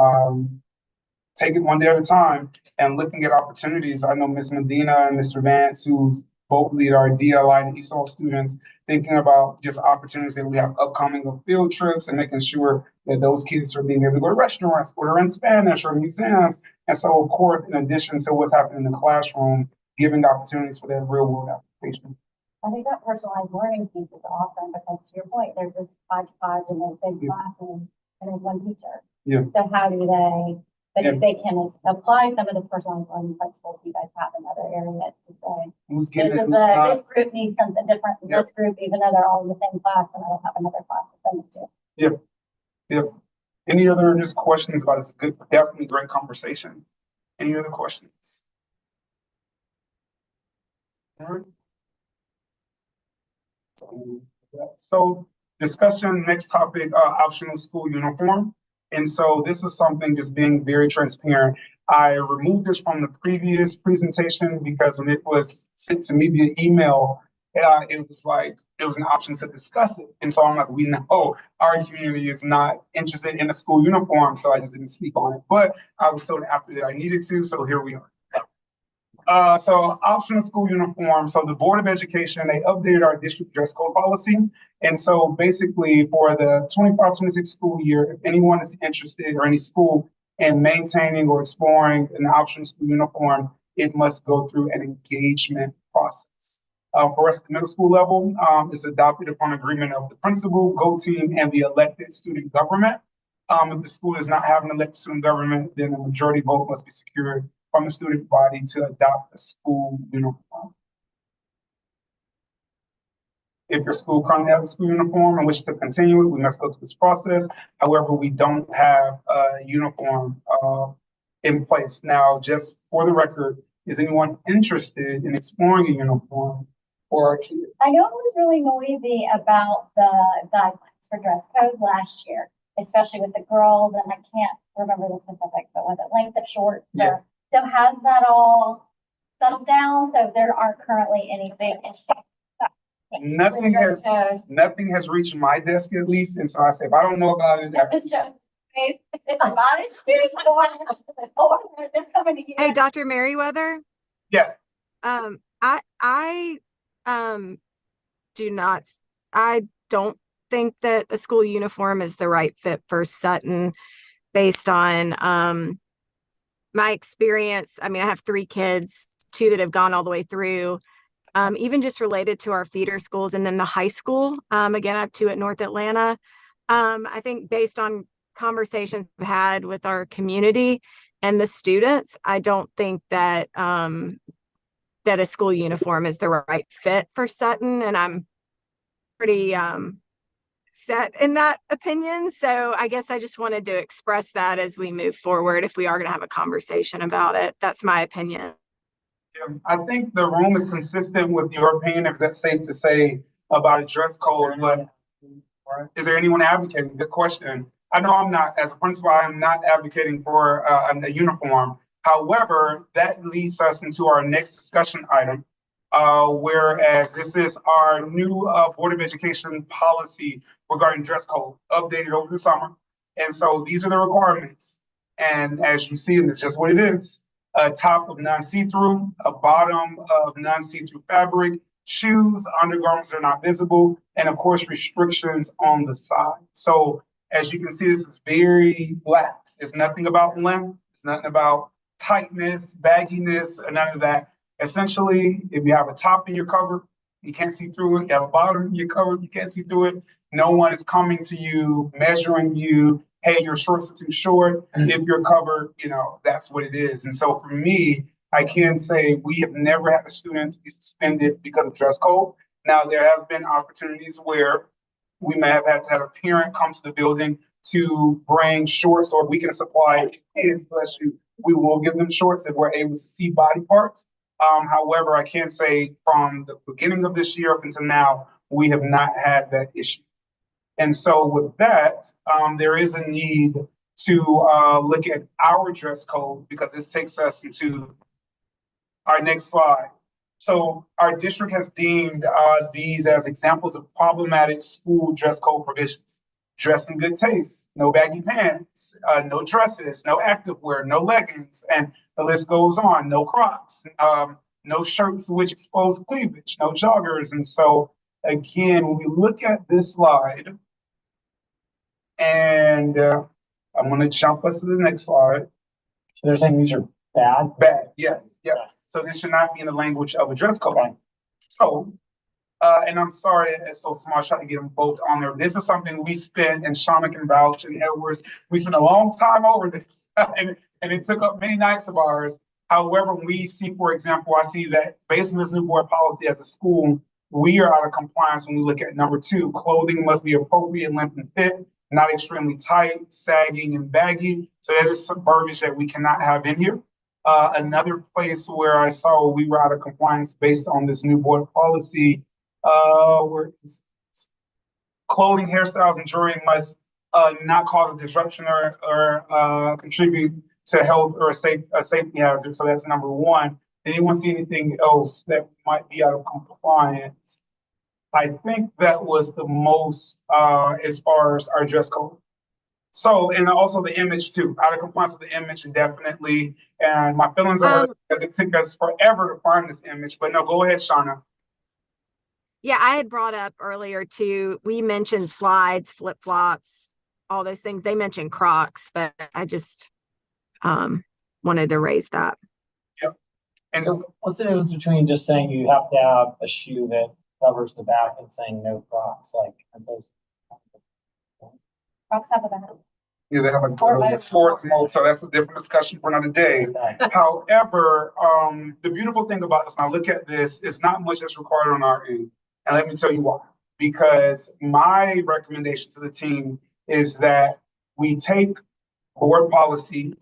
take it one day at a time and looking at opportunities. I know Ms. Medina and Mr. Vance, who's both lead our DLI and ESOL students, thinking about just opportunities that we have upcoming of field trips and making sure that those kids are being able to go to restaurants, order in Spanish or museums. And so, of course, in addition to what's happening in the classroom, giving opportunities for that real world application. I think that personalized learning piece is awesome because to your point, there's this hodgepodge and there's big classes and there's one teacher. Yeah. So how do they, but if they can apply some of the personalized learning principles you guys have in other areas to say, Who's getting it, who's this not. group needs something different than this group, even though they're all in the same class and I don't have another class to send them to. Yep. Any other just questions about this? Good, definitely great conversation. Any other questions? All right. So discussion, next topic, optional school uniform. And so this is something just being very transparent. I removed this from the previous presentation because when it was sent to me via email, it was like, it was an option to discuss it. And so I'm like, we know our community is not interested in a school uniform, so I just didn't speak on it. But I was told after that I needed to, so here we are. So optional school uniform. So the Board of Education, they updated our district dress code policy. And so basically for the 25-26 school year, if anyone is interested or any school in maintaining or exploring an optional school uniform, it must go through an engagement process. For us at the middle school level, it's adopted upon agreement of the principal, GO team, and the elected student government. If the school does not have an elected student government, then a majority vote must be secured from the student body to adopt a school uniform. If your school currently has a school uniform and wishes to continue it, we must go through this process. However, we don't have a uniform in place. Now, just for the record, is anyone interested in exploring a uniform for our kids? I know it was really noisy about the guidelines for dress code last year. especially with the girls, and I can't remember the specifics, but was it length of shorts? Yeah. So has that all settled down? So there aren't currently any big issues? Nothing has reached my desk at least, and so I say, if I don't know about it, It's just, it's not an experience. Or they're coming to you. Hey, Dr. Merriweather, yeah, I do not, I don't think that a school uniform is the right fit for Sutton based on, my experience. I mean, I have 3 kids, 2 that have gone all the way through, even just related to our feeder schools and then the high school. Again, I have 2 at North Atlanta. I think based on conversations I've had with our community and the students, I don't think that, that a school uniform is the right fit for Sutton. And I'm pretty, set in that opinion. So I guess I just wanted to express that as we move forward, if we are going to have a conversation about it. That's my opinion. yeah. I think the room is consistent with your opinion, if that's safe to say, about a dress code, but is there anyone advocating? Good question. I know I'm not, as a principal, I am not advocating for a uniform. However, that leads us into our next discussion item, whereas this is our new Board of Education policy regarding dress code, updated over the summer. And so these are the requirements. And as you see, and it's just what it is, a top of non-see-through, a bottom of non-see-through fabric, shoes, undergarments that are not visible, and of course, restrictions on the side. So as you can see, this is very lax. It's nothing about length. It's nothing about tightness, bagginess, or none of that. Essentially, if you have a top in your cover, you can't see through it. You have a bottom in your cover, you can't see through it. No one is coming to you, measuring you. Hey, your shorts are too short. If you're covered, that's what it is. And so for me, I can say we have never had a student be suspended because of dress code. Now, there have been opportunities where we may have had to have a parent come to the building to bring shorts, or we can supply kids, bless you. We will give them shorts if we're able to see body parts. However, I can say from the beginning of this year up until now, we have not had that issue. And so with that, there is a need to look at our dress code, because this takes us into our next slide. So our district has deemed these as examples of problematic school dress code provisions. Dress in good taste, no baggy pants, no dresses, no activewear, no leggings, and the list goes on. No Crocs, no shirts which expose cleavage, no joggers. And so again, when we look at this slide, and I'm going to jump us to the next slide. So they're saying these are bad? Bad, yes, yeah. So this should not be in the language of a dress code. Okay. So, and I'm sorry it's so small, trying to get them both on there. This is something we spent, and Shauna can vouch, and Edwards, we spent a long time over this, and it took up many nights of ours. However, we see, for example, I see that based on this new board policy as a school, we are out of compliance when we look at number 2, clothing must be appropriate length and fit, not extremely tight, sagging, and baggy. So that is some verbiage that we cannot have in here. Another place where I saw we were out of compliance based on this new board policy, where is it? Clothing, hairstyles, and jewelry must not cause a disruption or contribute to health or a safety hazard. So that's number 1. Did anyone see anything else that might be out of compliance? I think that was the most as far as our dress code. So, and also the image too, out of compliance with the image, definitely. And my feelings are hurt because it took us forever to find this image. But no, go ahead, Shauna. Yeah, I had brought up earlier too, we mentioned slides, flip-flops, all those things. They mentioned Crocs, but I just wanted to raise that. Yep. And So what's the difference between just saying you have to have a shoe that covers the back and saying no Crocs? Like, are those? Crocs have a back. yeah, they have a sports mode, so that's a different discussion for another day. However, the beautiful thing about this, now look at this, it's not much that's required on our end. And let me tell you why. Because my recommendation to the team is that we take board policy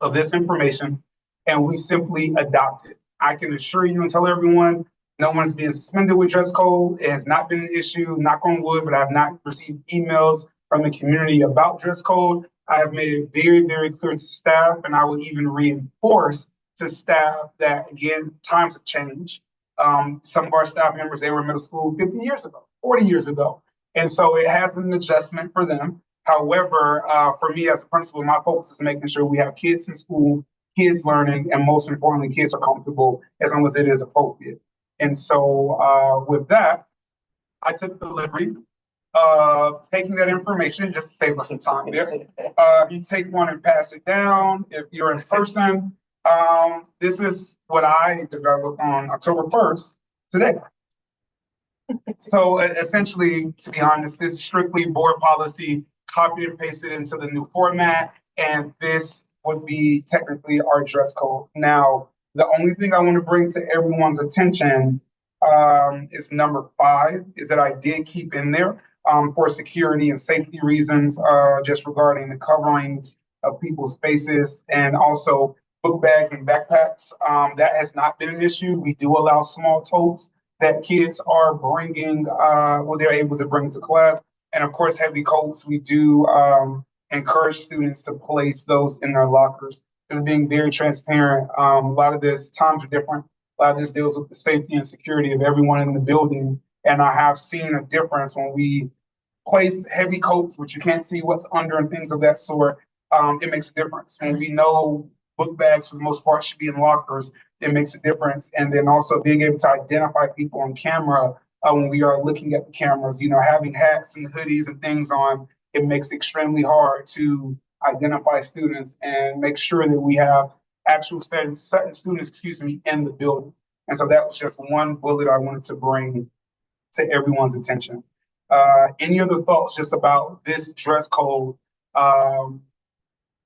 of this information and we simply adopt it. I can assure you and tell everyone, no one's being suspended with dress code. It has not been an issue, knock on wood, but I have not received emails from the community about dress code. I have made it very, very clear to staff, and I will even reinforce to staff that, again, times have changed. Some of our staff members, they were in middle school 50 years ago, 40 years ago. And so it has been an adjustment for them. However, for me as a principal, my focus is making sure we have kids in school, kids learning, and most importantly, kids are comfortable as long as it is appropriate. And so with that, I took the liberty of taking that information just to save us some time there. You take one and pass it down. If you're in person, this is what I developed on October 1st, today. So essentially, to be honest, this is strictly board policy, copied and pasted into the new format, and this would be technically our dress code. Now, the only thing I want to bring to everyone's attention is number 5, is that I did keep in there for security and safety reasons, just regarding the coverings of people's faces and also book bags and backpacks. That has not been an issue. We do allow small totes that kids are bringing, they're able to bring to class. And of course, heavy coats, we do encourage students to place those in their lockers. Just being very transparent. A lot of this, times are different. A lot of this deals with the safety and security of everyone in the building. And I have seen a difference when we place heavy coats, which you can't see what's under and things of that sort. It makes a difference. When we know book bags, for the most part, should be in lockers, it makes a difference. And then also being able to identify people on camera when we are looking at the cameras, having hats and hoodies and things on, it makes it extremely hard to identify students and make sure that we have actual students, in the building. And so that was just one bullet I wanted to bring to everyone's attention. Any other thoughts just about this dress code?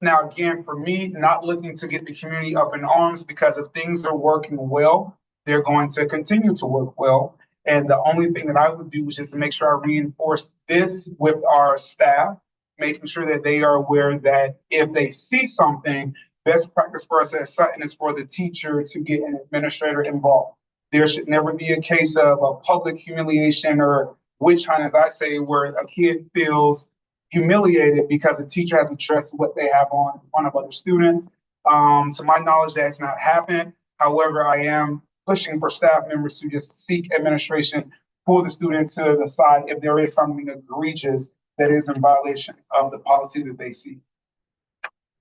Now, again, for me, not looking to get the community up in arms, because if things are working well, they're going to continue to work well. And the only thing that I would do is just to make sure I reinforce this with our staff, making sure that they are aware that if they see something, best practice for us at Sutton is for the teacher to get an administrator involved. There should never be a case of a public humiliation or witch hunt, as I say, where a kid feels humiliated because a teacher has addressed what they have on in front of other students. To my knowledge, that has not happened. However, I am pushing for staff members to just seek administration, pull the student to the side if there is something egregious that is in violation of the policy that they see.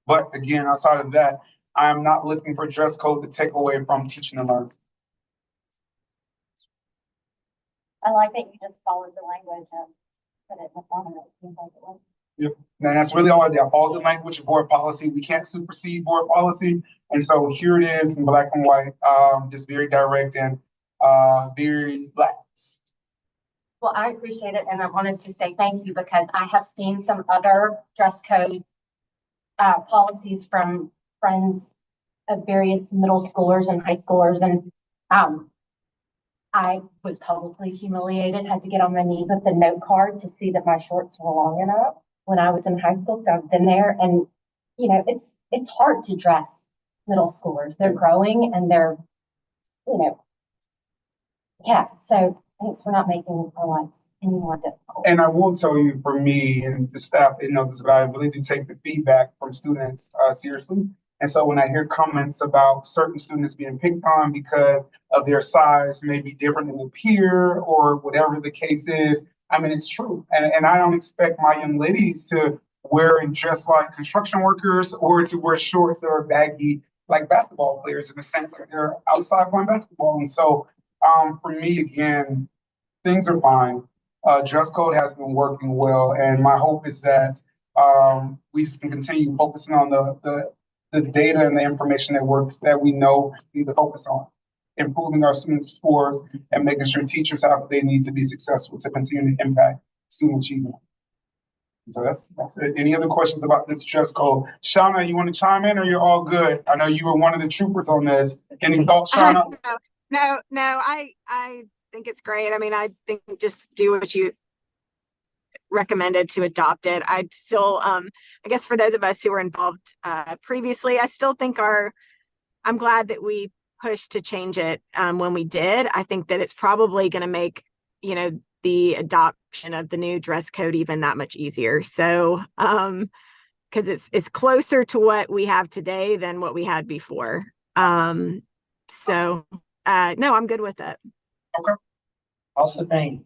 But again, outside of that, I am not looking for dress code to take away from teaching and learning. I like that you just followed the language and put it in the format. It seems like it was. Yep. And that's really all I did. I followed the language of board policy. We can't supersede board policy. And so here it is in black and white, just very direct and very black. Well, I appreciate it, and I wanted to say thank you because I have seen some other dress code policies from friends of various middle schoolers and high schoolers, and I was publicly humiliated, had to get on my knees at the note card to see that my shorts were long enough when I was in high school. So I've been there, and it's hard to dress middle schoolers. They're growing and they're, yeah. So thanks for not making our lives any more difficult. And I will tell you, for me and the staff, this, but I really do take the feedback from students seriously. And so when I hear comments about certain students being picked on because of their size may be different than a peer or whatever the case is, I mean, it's true. And I don't expect my young ladies to wear and dress like construction workers or to wear shorts that are baggy like basketball players, in a sense, like they're outside playing basketball. And so for me, again, things are fine. Dress code has been working well. And my hope is that we just can continue focusing on the data and the information that works, that we know we need to focus on, improving our students' scores and making sure teachers have what they need to be successful to continue to impact student achievement. So that's it. Any other questions about this dress code? Shauna, you want to chime in, or you're all good? I know you were one of the troopers on this. Any thoughts, Shauna? No, I think it's great. I mean, I think just do what you recommended to adopt it. I still, I guess for those of us who were involved previously, I still think I'm glad that we pushed to change it when we did. I think that it's probably going to make, the adoption of the new dress code even that much easier. So, because it's closer to what we have today than what we had before. So, no, I'm good with it. I also think,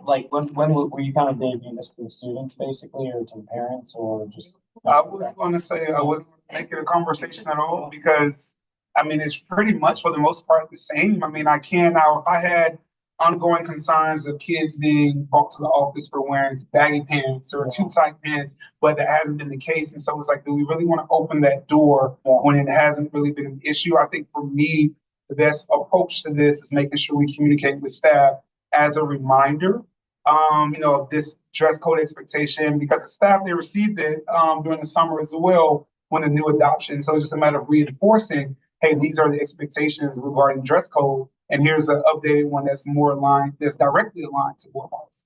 like, when were you kind of debuting this to the students basically, or to the parents, or just? I was gonna say I wasn't making a conversation at all because, I mean, it's pretty much for the most part the same. I mean, I can now, if I had ongoing concerns of kids being brought to the office for wearing baggy pants or too tight pants, but that hasn't been the case. And so it's like, do we really want to open that door when it hasn't really been an issue? I think for me, the best approach to this is making sure we communicate with staff as a reminder, of this dress code expectation, because the staff, they received it during the summer as well when the new adoption. So it's just a matter of reinforcing, hey, these are the expectations regarding dress code, and here's an updated one that's more aligned, that's directly aligned to board policy.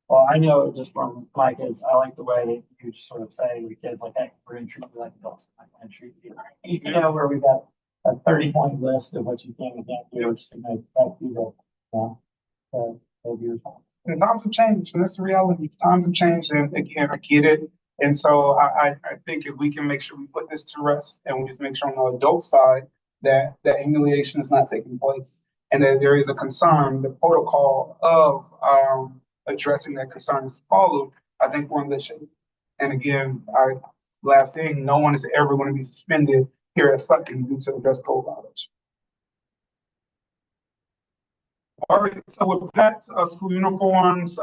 Well, I know just from my kids, I like the way that you just sort of say to the kids, like, hey, we're gonna treat you like adults. I'm gonna treat you, where we got a 30-point list of what you can and can't do, just to make that you be responsible. And times have changed, and that's the reality. Times have changed, and again, I get it. And so I think if we can make sure we put this to rest, and we just make sure on the adult side that that humiliation is not taking place, and that there is a concern, the protocol of addressing that concern is followed, I think we're in good shape. And again, last thing, no one is ever going to be suspended here at Sutton due to a dress code violation. All right, so with that, school uniforms,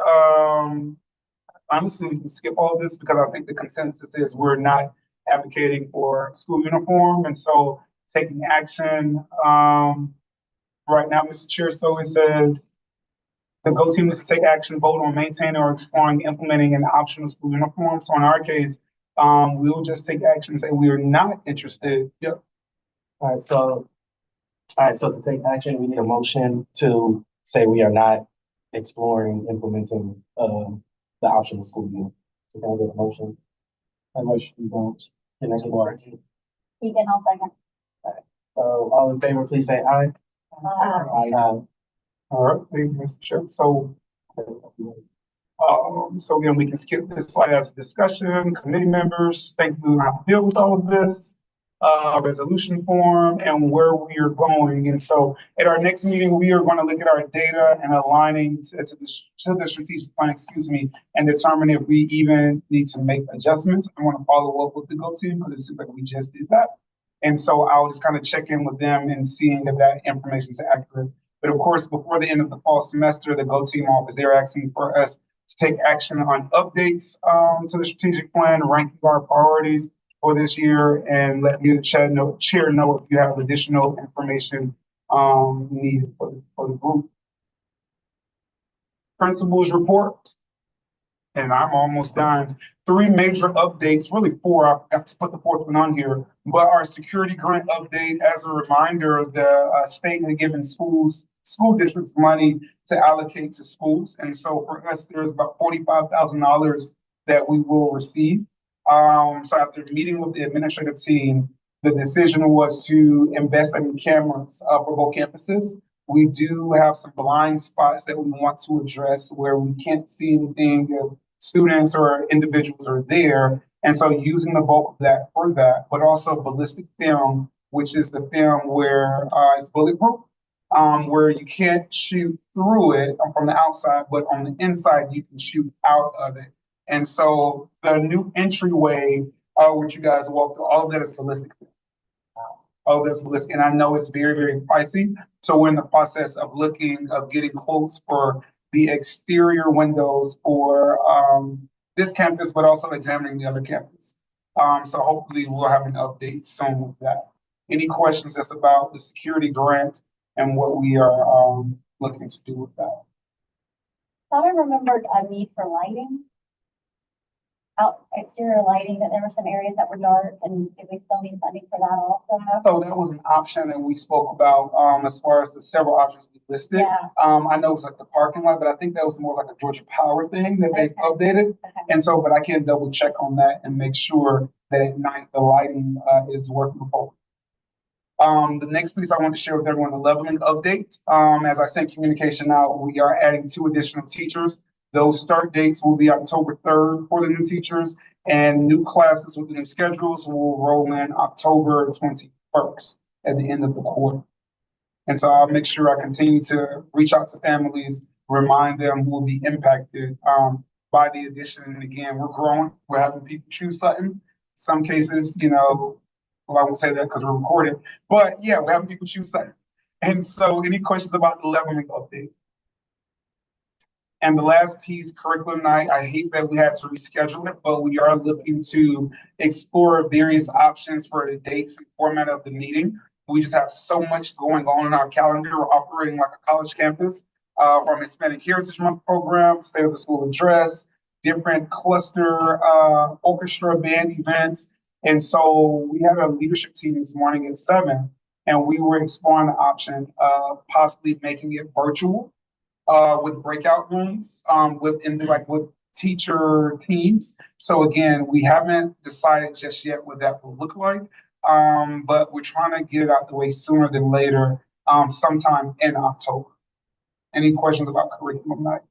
honestly, we can skip all this because I think the consensus is we're not advocating for school uniform. And so taking action right now, Mr. Chair, so it says the GO team is to take action, vote on maintaining or exploring implementing an optional school uniform. So in our case, we'll just take action and say we are not interested. Yep. All right, so to take action, we need a motion to say we are not exploring implementing the optional school year. So can I get a motion? A motion we don't. Can I get more? Keegan, I'll second. So all in favor, please say aye. Aye. All right, thank you, Mr. Chair. So again, we can skip this slide as a discussion. Committee members, thank you. I have to deal with all of this, resolution form and where we are going. And so at our next meeting, we are going to look at our data and aligning to the strategic plan, and determine if we even need to make adjustments. I want to follow up with the GO team because it seems like we just did that. And so I'll just kind of check in with them and seeing if that information is accurate. But of course, before the end of the fall semester, the GO team office, they're asking for us to take action on updates to the strategic plan, ranking our priorities for this year, and let me the chair know if you have additional information needed for the group. Principals report, and I'm almost done. 3 major updates, really 4. I forgot to put the 4th one on here, but our security grant update, as a reminder, the state had given school districts money to allocate to schools. And so for us, there's about $45,000 that we will receive. So after meeting with the administrative team, the decision was to invest in cameras for both campuses. We do have some blind spots that we want to address where we can't see anything if students or individuals are there. And so using the bulk of that for that, but also ballistic film, which is the film where it's bulletproof, where you can't shoot through it from the outside, but on the inside, you can shoot out of it. And so the new entryway, which you guys walked through, all of that is ballistic film. Oh, that's ballistic. And I know it's very, very pricey. So we're in the process of getting quotes for the exterior windows for this campus, but also examining the other campus. So hopefully we'll have an update soon with that. Any questions just about the security grant and what we are looking to do with that? Thought I remembered a need for lighting. Exterior lighting, that there were some areas that were dark, and did we still need funding for that also? So that was an option that we spoke about as far as the several options we listed. Yeah. I know it was like the parking lot, but I think that was more like a Georgia Power thing that they updated. Okay. And so, but I can double check on that and make sure that at night the lighting is working forward. The next piece I want to share with everyone, the leveling update. As I sent communication out, we are adding 2 additional teachers. Those start dates will be October 3rd for the new teachers, and new classes with the new schedules will roll in October 21st at the end of the quarter. And so I'll make sure I continue to reach out to families, remind them who will be impacted by the addition. And again, we're growing. We're having people choose Sutton. Some cases, well, I won't say that because we're recorded, but yeah, we're having people choose Sutton. And so any questions about the leveling update? And the last piece, curriculum night, I hate that we had to reschedule it, but we are looking to explore various options for the dates and format of the meeting. We just have so much going on in our calendar. We're operating like a college campus, from Hispanic Heritage Month program, State of the School address, different cluster orchestra band events. And so we had a leadership team this morning at 7, and we were exploring the option of possibly making it virtual with breakout rooms with teacher teams. So again, we haven't decided just yet what that will look like. But we're trying to get it out the way sooner than later, sometime in October. Any questions about curriculum night?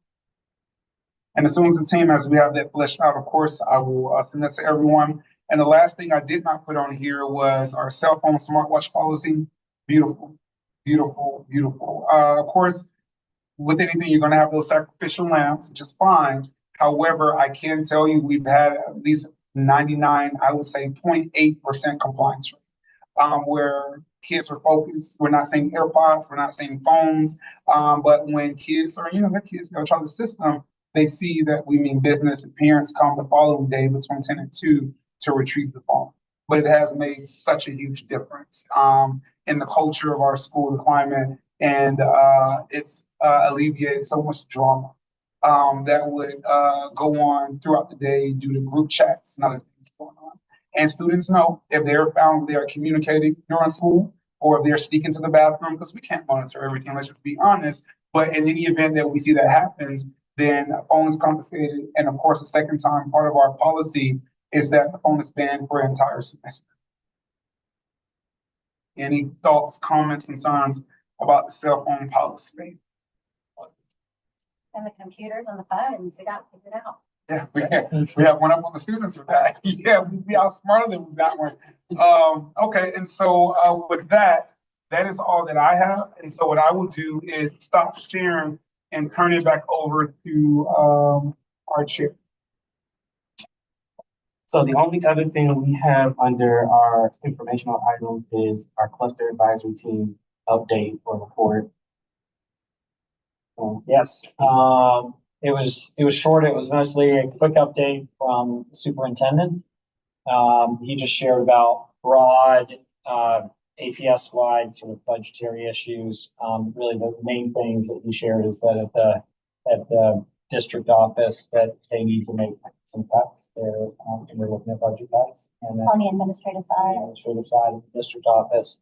And as soon as the team, as we have that fleshed out, of course, I will send that to everyone. And the last thing I did not put on here was our cell phone smartwatch policy. Beautiful, beautiful, beautiful. Of course, with anything, you're going to have those sacrificial lambs, which is fine. However, I can tell you we've had at least 99, I would say 0.8% compliance rate, where kids are focused. We're not saying AirPods, we're not saying phones, but when kids are, they're kids, they'll try the system, they see that we mean business, and parents come the following day between 10 and 2 to retrieve the phone. But it has made such a huge difference in the culture of our school, the climate, and it's alleviated so much drama that would go on throughout the day due to group chats and other things going on. And students know if they're found they are communicating during school, or if they're sneaking to the bathroom, because we can't monitor everything, let's just be honest. But in any event that we see that happens, then a phone is confiscated. And of course, the second time, part of our policy is that the phone is banned for an entire semester. Any thoughts, comments, concerns about the cell phone policy? And the computers and the phones, we got to figure it out. Yeah, we have one up on the students with that. Yeah, we outsmarted them with that one. Okay, and so with that, that is all that I have. And so what I will do is stop sharing and turn it back over to our chair. So the only other thing we have under our informational items is our cluster advisory team update or report. Yes, it was short. It was mostly a quick update from the superintendent. He just shared about broad APS wide sort of budgetary issues. Really, the main things that he shared is that at the district office that they need to make some cuts. They're looking at budget cuts, and then On the administrative side. the administrative side of the district office.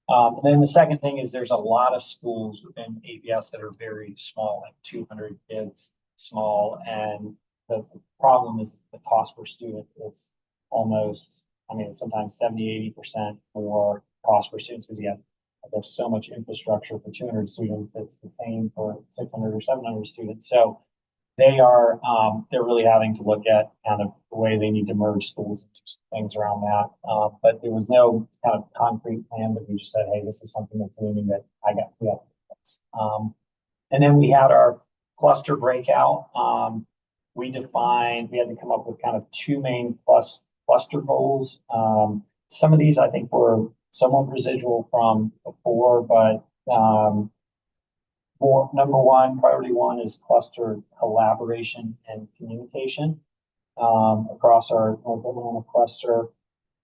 And then the second thing is there's a lot of schools within APS that are very small, like 200 kids small. And the problem is the cost per student is almost, sometimes 70, 80% more cost per student, because there's so much infrastructure for 200 students that's the same for 600 or 700 students. So they're really having to look at kind of the way they need to merge schools and do some things around that. But there was no kind of concrete plan, but we just said, hey, this is something that's looming that we have to fix. And then we had our cluster breakout. We had to come up with kind of 2 main cluster goals. Some of these I think were somewhat residual from before, but number 1, priority 1 is cluster collaboration and communication across our North Atlanta cluster.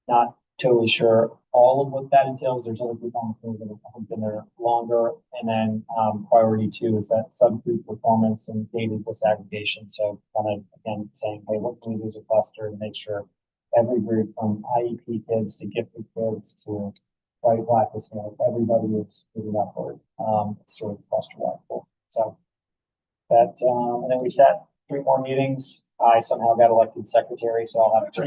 Not totally sure all of what that entails. There's other people on the team that have been there longer. And then priority 2 is that subgroup performance and data disaggregation. So kind of, again, saying, hey, what can we do as a cluster to make sure every group from IEP kids to gifted kids to white, black, Hispanic, everybody is moving upward, sort of cluster-wide goal. So that, and then we set 3 more meetings. I somehow got elected secretary, so I'll have to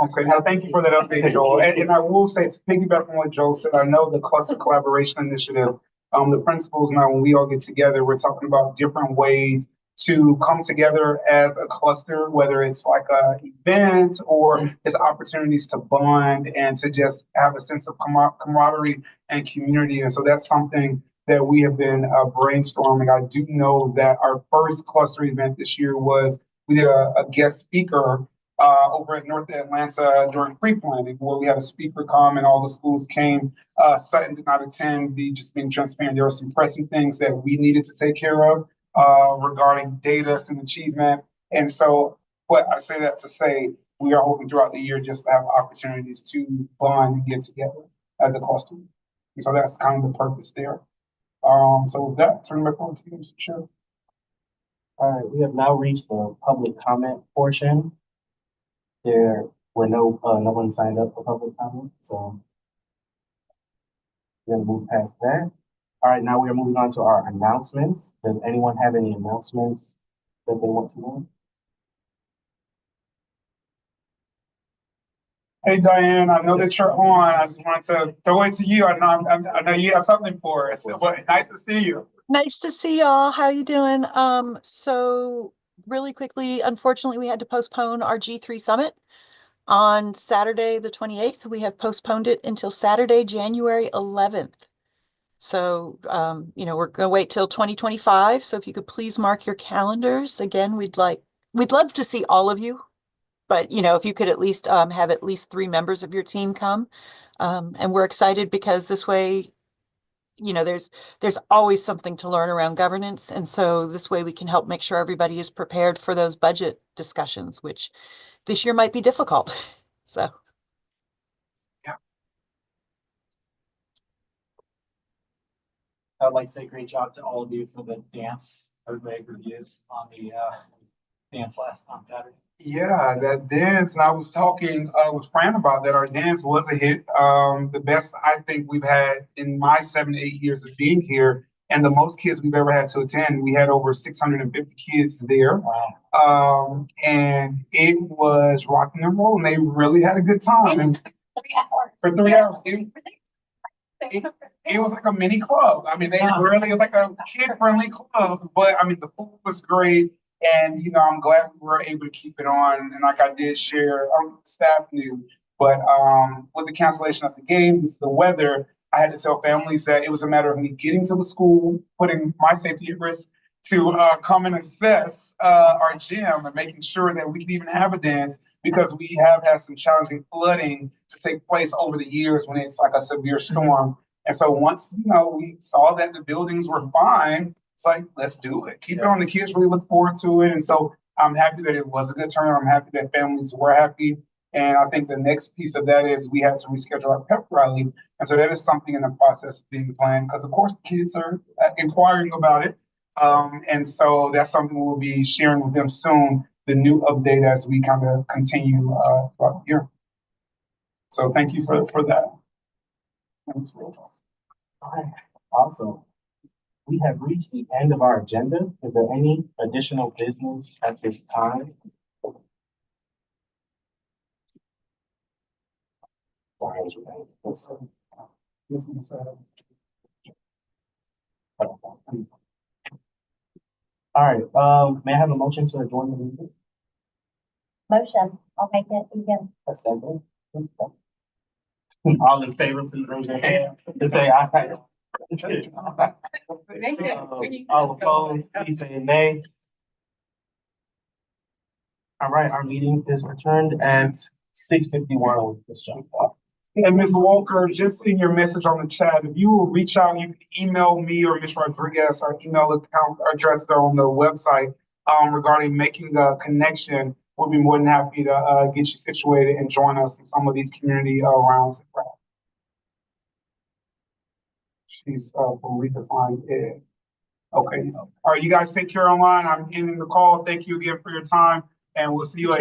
Okay, now thank you for that update, Joel. And I will say, to piggyback on what Joel said, I know the cluster collaboration initiative, the principals and I, when we all get together, we're talking about different ways to come together as a cluster, whether it's like a event or it's opportunities to bond and to just have a sense of camaraderie and community. And so that's something that we have been brainstorming. I do know that our first cluster event this year was we did a guest speaker over at North Atlanta during pre-planning, where we had a speaker come and all the schools came. Sutton did not attend. Just being transparent, there were some pressing things that we needed to take care of regarding data and achievement. And so, what I say that to say, we are hoping throughout the year just to have opportunities to bond and get together as a cluster. And so that's kind of the purpose there. So with that, turn it back over to you, Mr. Chair. All right, we have now reached the public comment portion. There were no one signed up for public comment, so we're gonna move past that. All right, now we are moving on to our announcements. Does anyone have any announcements that they want to make? Hey, Diane, I know that you're on. I just wanted to throw it to you. I know you have something for us, but nice to see you. Nice to see y'all. How you doing? So really quickly, unfortunately, we had to postpone our G3 summit on Saturday, the 28th. We have postponed it until Saturday, January 11th. So, we're gonna wait till 2025. So if you could please mark your calendars. Again, we'd love to see all of you. But, if you could at least have at least 3 members of your team come. And we're excited because this way, there's always something to learn around governance. And so this way we can help make sure everybody is prepared for those budget discussions, which this year might be difficult. So. I'd like to say great job to all of you for the dance, great reviews on the dance on Saturday. Yeah, that dance, and I was talking with Fran about that. Our dance was a hit. The best I think we've had in my 7 to 8 years of being here, and the most kids we've ever had to attend. We had over 650 kids there. Wow. And it was rocking and rolling. They really had a good time. And 3 hours. for 3 hours. It was like a mini club. I mean, it was like a kid-friendly club, but I mean, the food was great. And, I'm glad we were able to keep it on. And like I did share, staff knew, but with the cancellation of the game, due to the weather, I had to tell families that it was a matter of me getting to the school, putting my safety at risk to come and assess our gym and making sure that we can even have a dance, because we have had some challenging flooding to take place over the years when it's like a severe storm. And so once, we saw that the buildings were fine, it's like, let's do it. Keep it on. The kids really look forward to it. And so I'm happy that it was a good turnout. I'm happy that families were happy. And I think the next piece of that is we had to reschedule our pep rally. And so that is something in the process of being planned, because of course the kids are inquiring about it. And so that's something we'll be sharing with them soon, the new update as we kind of continue throughout the year. So thank you for that. All right, awesome. We have reached the end of our agenda. Is there any additional business at this time? All right, may I have a motion to adjourn the meeting? Motion, I'll make it again. A second. All in favor, please raise your hand and say aye. All opposed, please say nay. All right, our meeting is returned at 6:51 with this jump. And Ms. Walker, just in your message on the chat, if you will reach out, you can email me or Ms. Rodriguez. Our email account addresses are on the website regarding making a connection. We'll be more than happy to get you situated and join us in some of these community rounds. She's from Redefined Ed. Okay. All right, you guys take care online. I'm ending the call. Thank you again for your time, and we'll see you later.